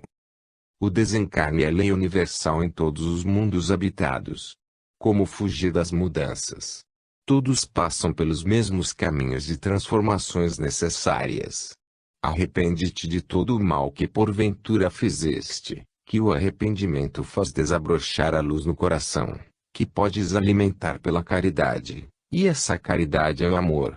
Speaker 1: O desencarne é lei universal em todos os mundos habitados. Como fugir das mudanças? Todos passam pelos mesmos caminhos de transformações necessárias. Arrepende-te de todo o mal que porventura fizeste, que o arrependimento faz desabrochar a luz no coração, que podes alimentar pela caridade, e essa caridade é o amor.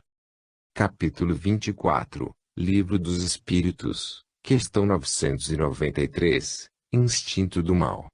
Speaker 1: Capítulo 24, Livro dos Espíritos, questão 993, Instinto do Mal.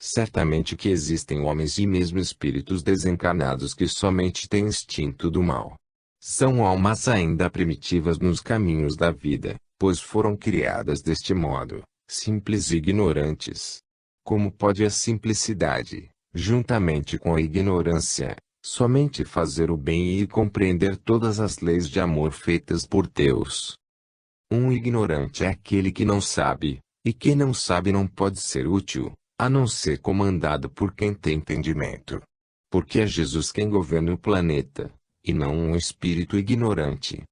Speaker 1: Certamente que existem homens e mesmo espíritos desencarnados que somente têm instinto do mal. São almas ainda primitivas nos caminhos da vida, pois foram criadas deste modo, simples e ignorantes. Como pode a simplicidade, juntamente com a ignorância, somente fazer o bem e compreender todas as leis de amor feitas por Deus? Um ignorante é aquele que não sabe, e quem não sabe não pode ser útil, a não ser comandado por quem tem entendimento. Porque é Jesus quem governa o planeta, e não um espírito ignorante.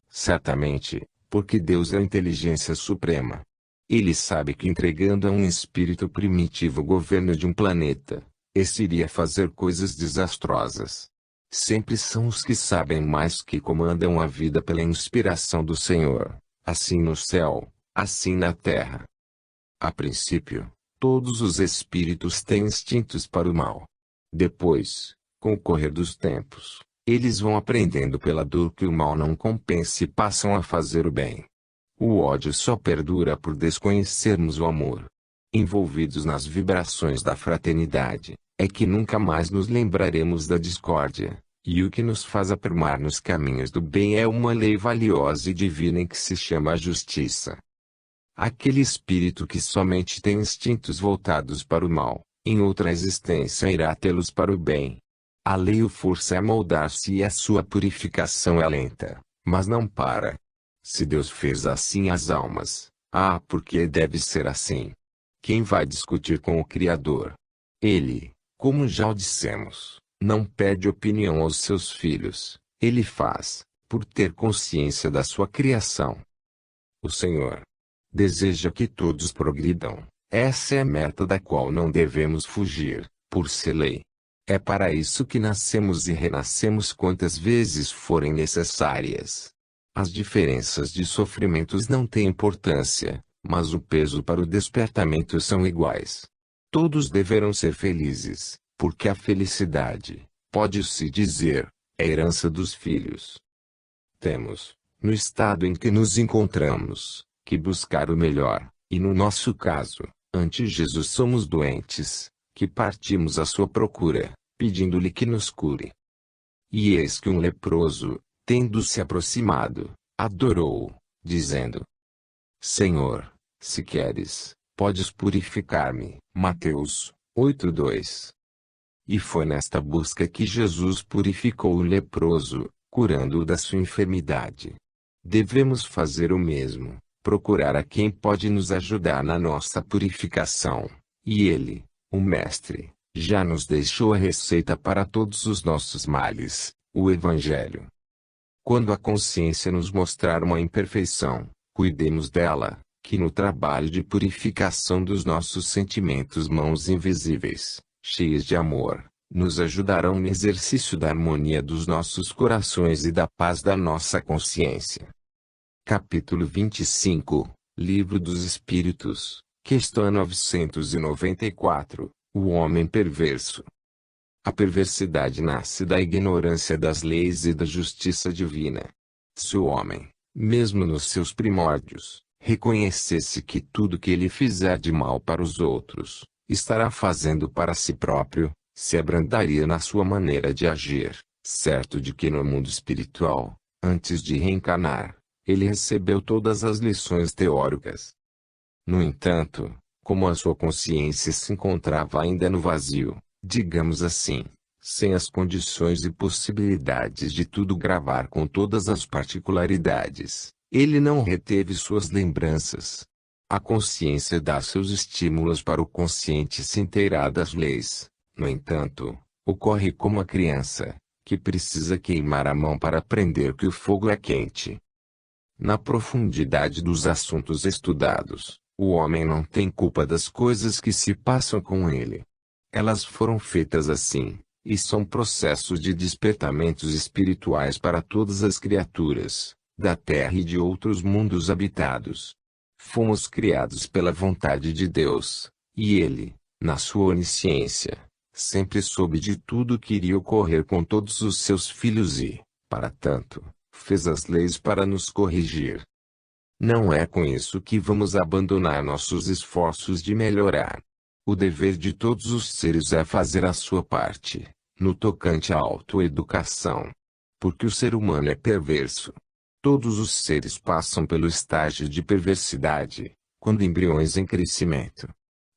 Speaker 1: Certamente, porque Deus é a inteligência suprema. Ele sabe que entregando a um espírito primitivo o governo de um planeta, esse iria fazer coisas desastrosas. Sempre são os que sabem mais que comandam a vida pela inspiração do Senhor, assim no céu, assim na terra. A princípio, todos os espíritos têm instintos para o mal. Depois, com o correr dos tempos, eles vão aprendendo pela dor que o mal não compensa e passam a fazer o bem. O ódio só perdura por desconhecermos o amor. Envolvidos nas vibrações da fraternidade, é que nunca mais nos lembraremos da discórdia, e o que nos faz aprumar nos caminhos do bem é uma lei valiosa e divina em que se chama a justiça. Aquele espírito que somente tem instintos voltados para o mal, em outra existência irá tê-los para o bem. A lei o força a moldar-se e a sua purificação é lenta, mas não para. Se Deus fez assim as almas, por que deve ser assim? Quem vai discutir com o Criador? Ele, como já o dissemos, não pede opinião aos seus filhos, ele faz, por ter consciência da sua criação. O Senhor deseja que todos progridam, essa é a meta da qual não devemos fugir, por ser lei. É para isso que nascemos e renascemos quantas vezes forem necessárias. As diferenças de sofrimentos não têm importância, mas o peso para o despertamento são iguais. Todos deverão ser felizes, porque a felicidade, pode-se dizer, é a herança dos filhos. Temos, no estado em que nos encontramos, que buscar o melhor, e no nosso caso, ante Jesus somos doentes, que partimos à sua procura, pedindo-lhe que nos cure. E eis que um leproso, tendo-se aproximado, adorou-o, dizendo: Senhor, se queres, podes purificar-me. Mateus 8:2. E foi nesta busca que Jesus purificou o leproso, curando-o da sua enfermidade. Devemos fazer o mesmo, procurar a quem pode nos ajudar na nossa purificação, e ele, o Mestre, já nos deixou a receita para todos os nossos males, o Evangelho. Quando a consciência nos mostrar uma imperfeição, cuidemos dela, que no trabalho de purificação dos nossos sentimentos mãos invisíveis, cheias de amor, nos ajudarão no exercício da harmonia dos nossos corações e da paz da nossa consciência. Capítulo 25, Livro dos Espíritos, questão 994, O Homem Perverso. A perversidade nasce da ignorância das leis e da justiça divina. Se o homem, mesmo nos seus primórdios, reconhecesse que tudo que ele fizer de mal para os outros, estará fazendo para si próprio, se abrandaria na sua maneira de agir, certo de que no mundo espiritual, antes de reencarnar, ele recebeu todas as lições teóricas. No entanto, como a sua consciência se encontrava ainda no vazio, digamos assim, sem as condições e possibilidades de tudo gravar com todas as particularidades, ele não reteve suas lembranças. A consciência dá seus estímulos para o consciente se inteirar das leis. No entanto, ocorre como a criança, que precisa queimar a mão para aprender que o fogo é quente. Na profundidade dos assuntos estudados, o homem não tem culpa das coisas que se passam com ele. Elas foram feitas assim, e são processos de despertamentos espirituais para todas as criaturas, da Terra e de outros mundos habitados. Fomos criados pela vontade de Deus, e Ele, na sua onisciência, sempre soube de tudo que iria ocorrer com todos os seus filhos e, para tanto, fez as leis para nos corrigir. Não é com isso que vamos abandonar nossos esforços de melhorar. O dever de todos os seres é fazer a sua parte, no tocante à autoeducação. Porque o ser humano é perverso. Todos os seres passam pelo estágio de perversidade, quando embriões em crescimento.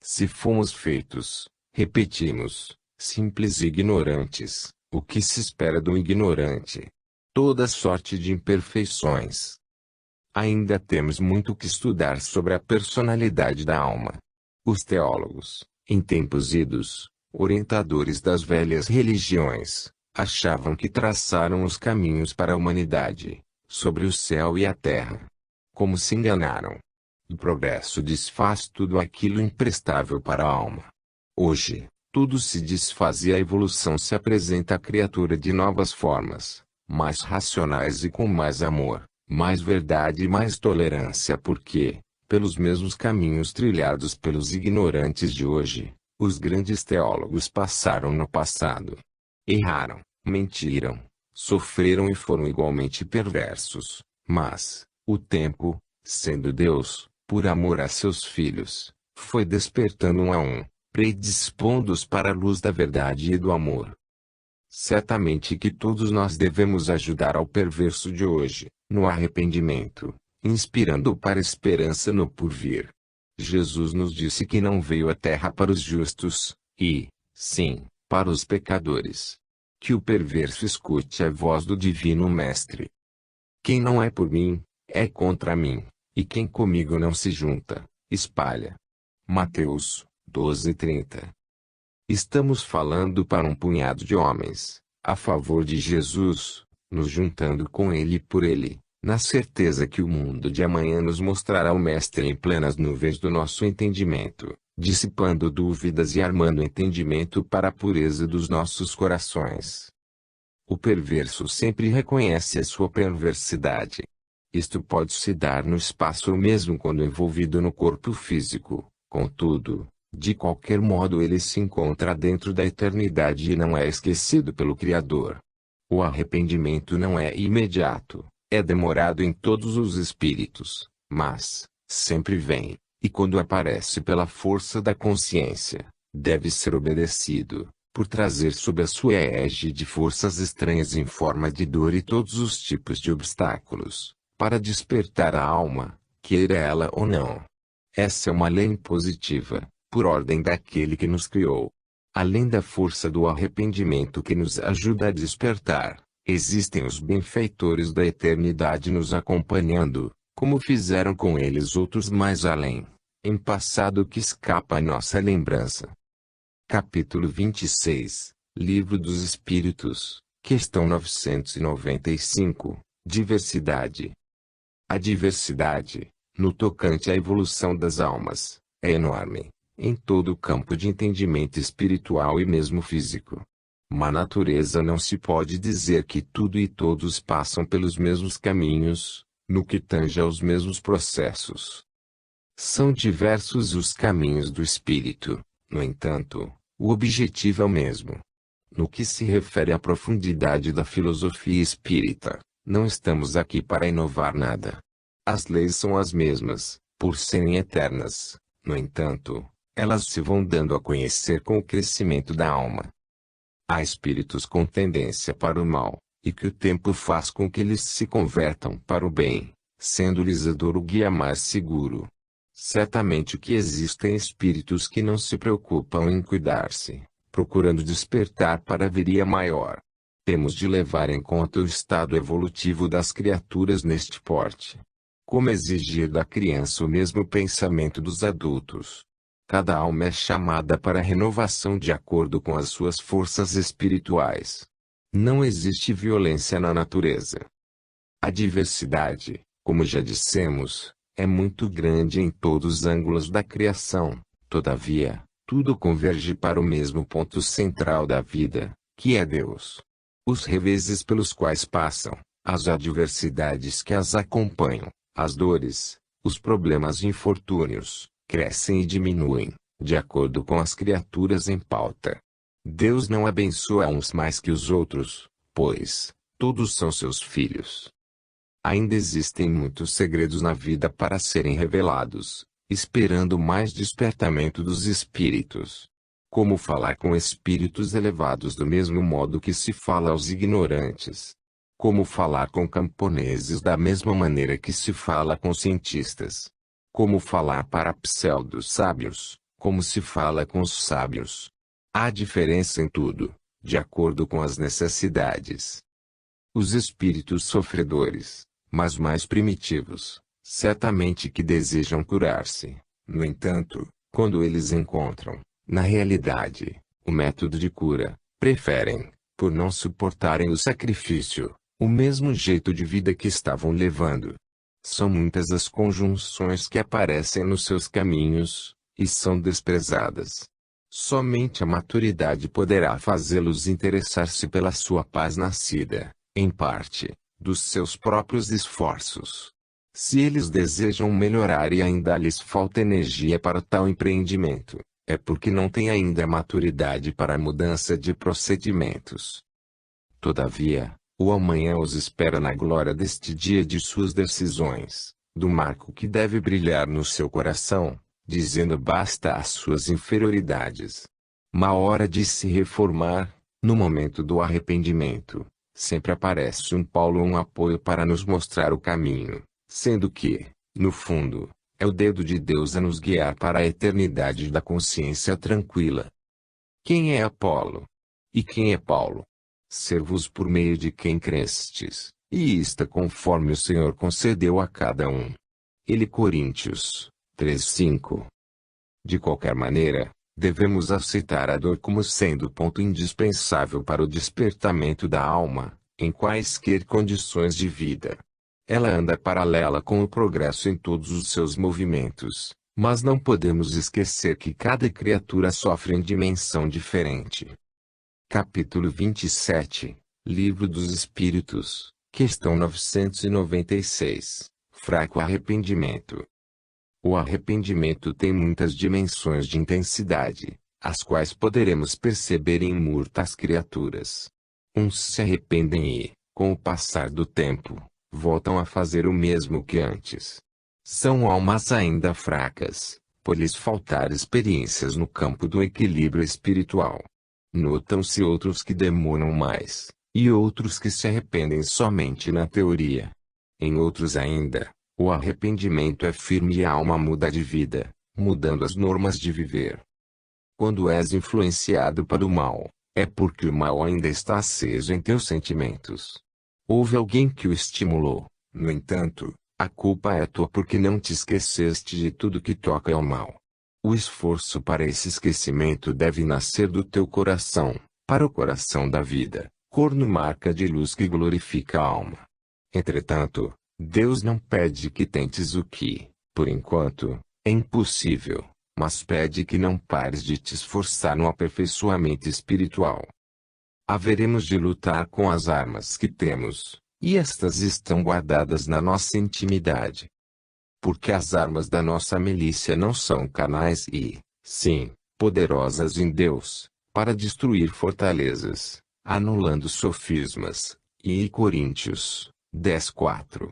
Speaker 1: Se fomos feitos, repetimos, simples e ignorantes, o que se espera do ignorante? Toda sorte de imperfeições. Ainda temos muito que estudar sobre a personalidade da alma. Os teólogos, em tempos idos, orientadores das velhas religiões, achavam que traçaram os caminhos para a humanidade, sobre o céu e a terra. Como se enganaram! O progresso desfaz tudo aquilo imprestável para a alma. Hoje, tudo se desfaz e a evolução se apresenta à criatura de novas formas, mais racionais e com mais amor, mais verdade e mais tolerância porque, pelos mesmos caminhos trilhados pelos ignorantes de hoje, os grandes teólogos passaram no passado. Erraram, mentiram, sofreram e foram igualmente perversos, mas, o tempo, sendo Deus, por amor a seus filhos, foi despertando um a um, predispondo-os para a luz da verdade e do amor. Certamente que todos nós devemos ajudar ao perverso de hoje, no arrependimento, inspirando-o para a esperança no porvir. Jesus nos disse que não veio à terra para os justos, e, sim, para os pecadores. Que o perverso escute a voz do Divino Mestre. Quem não é por mim, é contra mim, e quem comigo não se junta, espalha. Mateus 12:30. Estamos falando para um punhado de homens, a favor de Jesus, nos juntando com Ele e por Ele, na certeza que o mundo de amanhã nos mostrará o Mestre em plenas nuvens do nosso entendimento, dissipando dúvidas e armando entendimento para a pureza dos nossos corações. O perverso sempre reconhece a sua perversidade. Isto pode se dar no espaço ou mesmo quando envolvido no corpo físico, contudo, de qualquer modo ele se encontra dentro da eternidade e não é esquecido pelo Criador. O arrependimento não é imediato, é demorado em todos os espíritos, mas, sempre vem, e quando aparece pela força da consciência, deve ser obedecido, por trazer sob a sua égide forças estranhas em forma de dor e todos os tipos de obstáculos, para despertar a alma, queira ela ou não. Essa é uma lei impositiva, por ordem daquele que nos criou. Além da força do arrependimento que nos ajuda a despertar, existem os benfeitores da eternidade nos acompanhando, como fizeram com eles outros mais além, em passado que escapa à nossa lembrança. Capítulo 26, Livro dos Espíritos, questão 995, Diversidade. A diversidade, no tocante à evolução das almas, é enorme, em todo o campo de entendimento espiritual e mesmo físico. Na natureza não se pode dizer que tudo e todos passam pelos mesmos caminhos, no que tange aos mesmos processos. São diversos os caminhos do espírito, no entanto, o objetivo é o mesmo. No que se refere à profundidade da filosofia espírita, não estamos aqui para inovar nada. As leis são as mesmas, por serem eternas. No entanto, elas se vão dando a conhecer com o crescimento da alma. Há espíritos com tendência para o mal, e que o tempo faz com que eles se convertam para o bem, sendo-lhes a dor o guia mais seguro. Certamente que existem espíritos que não se preocupam em cuidar-se, procurando despertar para a viria maior. Temos de levar em conta o estado evolutivo das criaturas neste porte. Como exigir da criança o mesmo pensamento dos adultos? Cada alma é chamada para a renovação de acordo com as suas forças espirituais. Não existe violência na natureza. A diversidade, como já dissemos, é muito grande em todos os ângulos da criação. Todavia, tudo converge para o mesmo ponto central da vida, que é Deus. Os reveses pelos quais passam, as adversidades que as acompanham, as dores, Os problemas e infortúnios crescem e diminuem, de acordo com as criaturas em pauta. Deus não abençoa uns mais que os outros, pois todos são seus filhos. Ainda existem muitos segredos na vida para serem revelados, esperando mais despertamento dos espíritos. Como falar com espíritos elevados do mesmo modo que se fala aos ignorantes? Como falar com camponeses da mesma maneira que se fala com cientistas? Como falar para pseudo-sábios, como se fala com os sábios? Há diferença em tudo, de acordo com as necessidades. Os espíritos sofredores, mas mais primitivos, certamente que desejam curar-se. No entanto, quando eles encontram, na realidade, o método de cura, preferem, por não suportarem o sacrifício, o mesmo jeito de vida que estavam levando. São muitas as conjunções que aparecem nos seus caminhos, e são desprezadas. Somente a maturidade poderá fazê-los interessar-se pela sua paz nascida, em parte, dos seus próprios esforços. Se eles desejam melhorar e ainda lhes falta energia para tal empreendimento, é porque não têm ainda maturidade para a mudança de procedimentos. Todavia, o amanhã os espera na glória deste dia de suas decisões, do marco que deve brilhar no seu coração, dizendo basta às suas inferioridades. Na hora de se reformar, no momento do arrependimento, sempre aparece um Paulo ou um apoio para nos mostrar o caminho, sendo que, no fundo, é o dedo de Deus a nos guiar para a eternidade da consciência tranquila. Quem é Apolo? E quem é Paulo? Servos por meio de quem crestes, e isto conforme o Senhor concedeu a cada um. Ele Coríntios 3:5. De qualquer maneira, devemos aceitar a dor como sendo ponto indispensável para o despertamento da alma, em quaisquer condições de vida. Ela anda paralela com o progresso em todos os seus movimentos, mas não podemos esquecer que cada criatura sofre em dimensão diferente. Capítulo 27, Livro dos Espíritos, questão 996, Fraco arrependimento. O arrependimento tem muitas dimensões de intensidade, as quais poderemos perceber em muitas criaturas. Uns se arrependem e, com o passar do tempo, voltam a fazer o mesmo que antes. São almas ainda fracas, por lhes faltar experiências no campo do equilíbrio espiritual. Notam-se outros que demoram mais, e outros que se arrependem somente na teoria. Em outros ainda, o arrependimento é firme e a alma muda de vida, mudando as normas de viver. Quando és influenciado para o mal, é porque o mal ainda está aceso em teus sentimentos. Houve alguém que o estimulou, no entanto, a culpa é tua porque não te esqueceste de tudo que toca ao mal. O esforço para esse esquecimento deve nascer do teu coração, para o coração da vida, corno marca de luz que glorifica a alma. Entretanto, Deus não pede que tentes o que, por enquanto, é impossível, mas pede que não pares de te esforçar no aperfeiçoamento espiritual. Haveremos de lutar com as armas que temos, e estas estão guardadas na nossa intimidade. Porque as armas da nossa milícia não são carnais e, sim, poderosas em Deus, para destruir fortalezas, anulando sofismas, e Coríntios 10:4.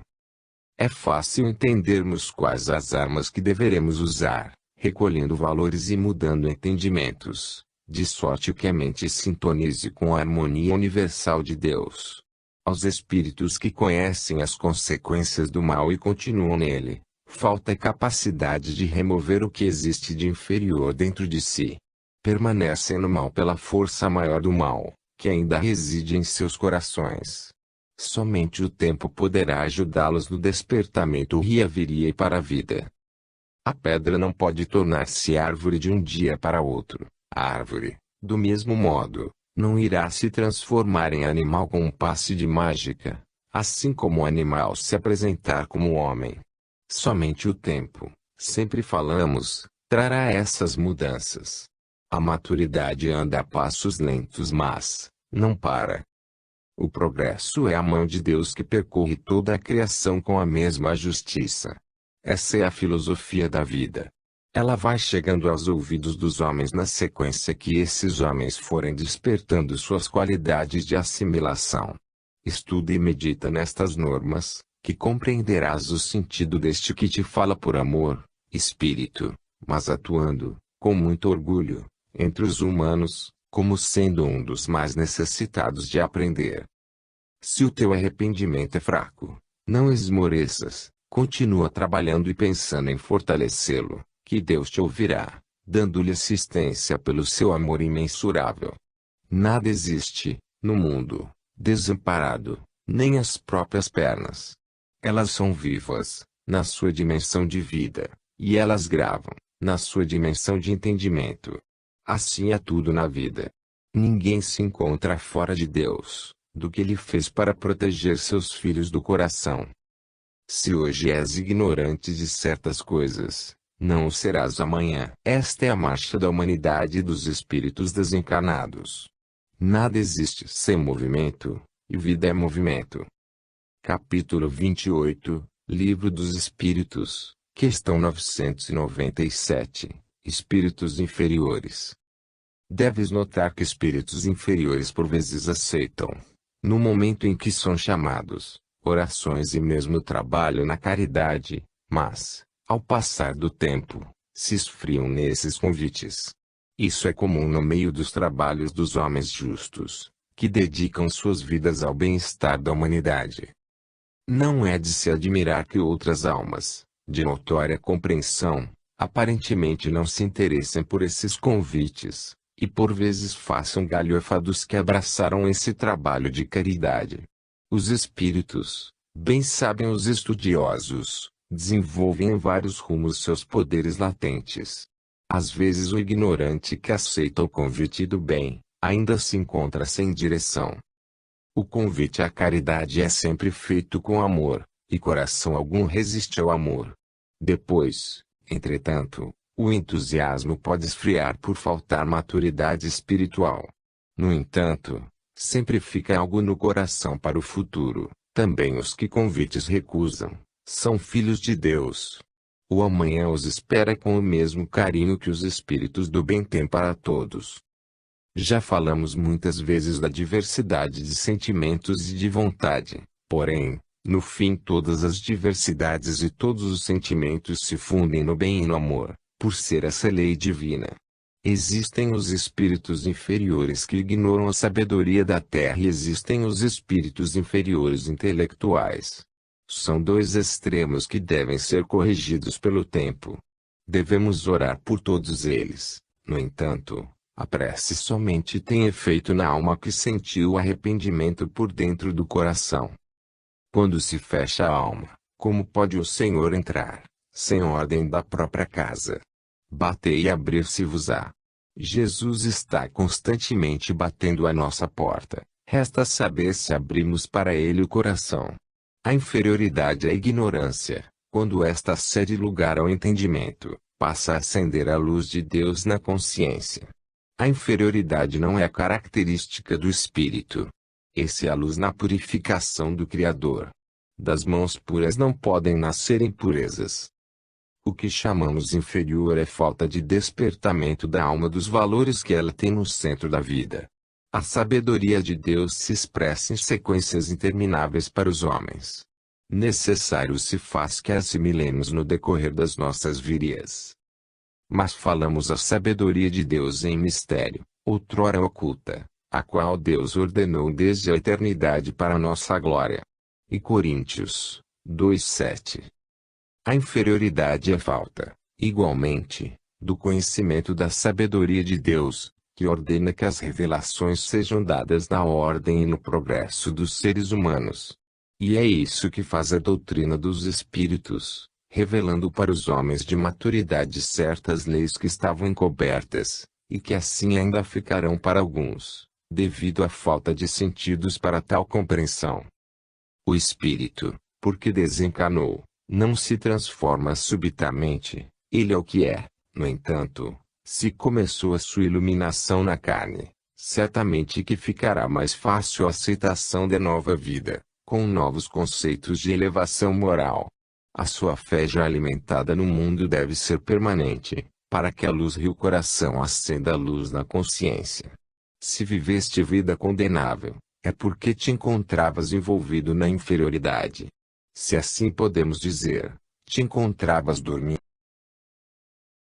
Speaker 1: É fácil entendermos quais as armas que deveremos usar, recolhendo valores e mudando entendimentos, de sorte que a mente sintonize com a harmonia universal de Deus. Aos espíritos que conhecem as consequências do mal e continuam nele, falta a capacidade de remover o que existe de inferior dentro de si. Permanecem no mal pela força maior do mal, que ainda reside em seus corações. Somente o tempo poderá ajudá-los no despertamento e para a vida. A pedra não pode tornar-se árvore de um dia para outro. A árvore, do mesmo modo, não irá se transformar em animal com um passe de mágica, assim como o animal se apresentar como homem. Somente o tempo, sempre falamos, trará essas mudanças. A maturidade anda a passos lentos mas, não para. O progresso é a mão de Deus que percorre toda a criação com a mesma justiça. Essa é a filosofia da vida. Ela vai chegando aos ouvidos dos homens na sequência que esses homens forem despertando suas qualidades de assimilação. Estuda e medita nestas normas, que compreenderás o sentido deste que te fala por amor, espírito, mas atuando, com muito orgulho, entre os humanos, como sendo um dos mais necessitados de aprender. Se o teu arrependimento é fraco, não esmoreças, continua trabalhando e pensando em fortalecê-lo, que Deus te ouvirá, dando-lhe assistência pelo seu amor imensurável. Nada existe, no mundo, desamparado, nem as próprias pernas. Elas são vivas, na sua dimensão de vida, e elas gravam, na sua dimensão de entendimento. Assim é tudo na vida. Ninguém se encontra fora de Deus, do que Ele fez para proteger seus filhos do coração. Se hoje és ignorante de certas coisas, não o serás amanhã. Esta é a marcha da humanidade e dos espíritos desencarnados. Nada existe sem movimento, e vida é movimento. Capítulo 28, Livro dos Espíritos, questão 997, Espíritos inferiores. Deves notar que espíritos inferiores por vezes aceitam, no momento em que são chamados, orações e mesmo trabalho na caridade, mas, ao passar do tempo, se esfriam nesses convites. Isso é comum no meio dos trabalhos dos homens justos, que dedicam suas vidas ao bem-estar da humanidade. Não é de se admirar que outras almas, de notória compreensão, aparentemente não se interessem por esses convites, e por vezes façam galhofa dos que abraçaram esse trabalho de caridade. Os espíritos, bem sabem os estudiosos, desenvolvem em vários rumos seus poderes latentes. Às vezes o ignorante que aceita o convite do bem, ainda se encontra sem direção. O convite à caridade é sempre feito com amor, e coração algum resiste ao amor. Depois, entretanto, o entusiasmo pode esfriar por faltar maturidade espiritual. No entanto, sempre fica algo no coração para o futuro. Também os que convites recusam, são filhos de Deus. O amanhã os espera com o mesmo carinho que os espíritos do bem têm para todos. Já falamos muitas vezes da diversidade de sentimentos e de vontade, porém, no fim todas as diversidades e todos os sentimentos se fundem no bem e no amor, por ser essa lei divina. Existem os espíritos inferiores que ignoram a sabedoria da terra e existem os espíritos inferiores intelectuais. São dois extremos que devem ser corrigidos pelo tempo. Devemos orar por todos eles. No entanto, a prece somente tem efeito na alma que sentiu o arrependimento por dentro do coração. Quando se fecha a alma, como pode o Senhor entrar, sem ordem da própria casa? Batei e abrir-se-vos-á. Jesus está constantemente batendo à nossa porta, resta saber se abrimos para Ele o coração. A inferioridade é a ignorância. Quando esta cede lugar ao entendimento, passa a acender a luz de Deus na consciência. A inferioridade não é a característica do espírito. Essa é a luz na purificação do Criador. Das mãos puras não podem nascer impurezas. O que chamamos inferior é falta de despertamento da alma dos valores que ela tem no centro da vida. A sabedoria de Deus se expressa em sequências intermináveis para os homens. Necessário se faz que assimilemos no decorrer das nossas virias. Mas falamos a sabedoria de Deus em mistério, outrora oculta, a qual Deus ordenou desde a eternidade para nossa glória. E Coríntios 2:7. A inferioridade é falta, igualmente, do conhecimento da sabedoria de Deus, que ordena que as revelações sejam dadas na ordem e no progresso dos seres humanos. E é isso que faz a doutrina dos espíritos, revelando para os homens de maturidade certas leis que estavam encobertas, e que assim ainda ficarão para alguns, devido à falta de sentidos para tal compreensão. O espírito, porque desencarnou, não se transforma subitamente, ele é o que é. No entanto, se começou a sua iluminação na carne, certamente que ficará mais fácil a aceitação da nova vida, com novos conceitos de elevação moral. A sua fé já alimentada no mundo deve ser permanente, para que a luz rio coração acenda a luz na consciência. Se viveste vida condenável, é porque te encontravas envolvido na inferioridade. Se assim podemos dizer, te encontravas dormindo.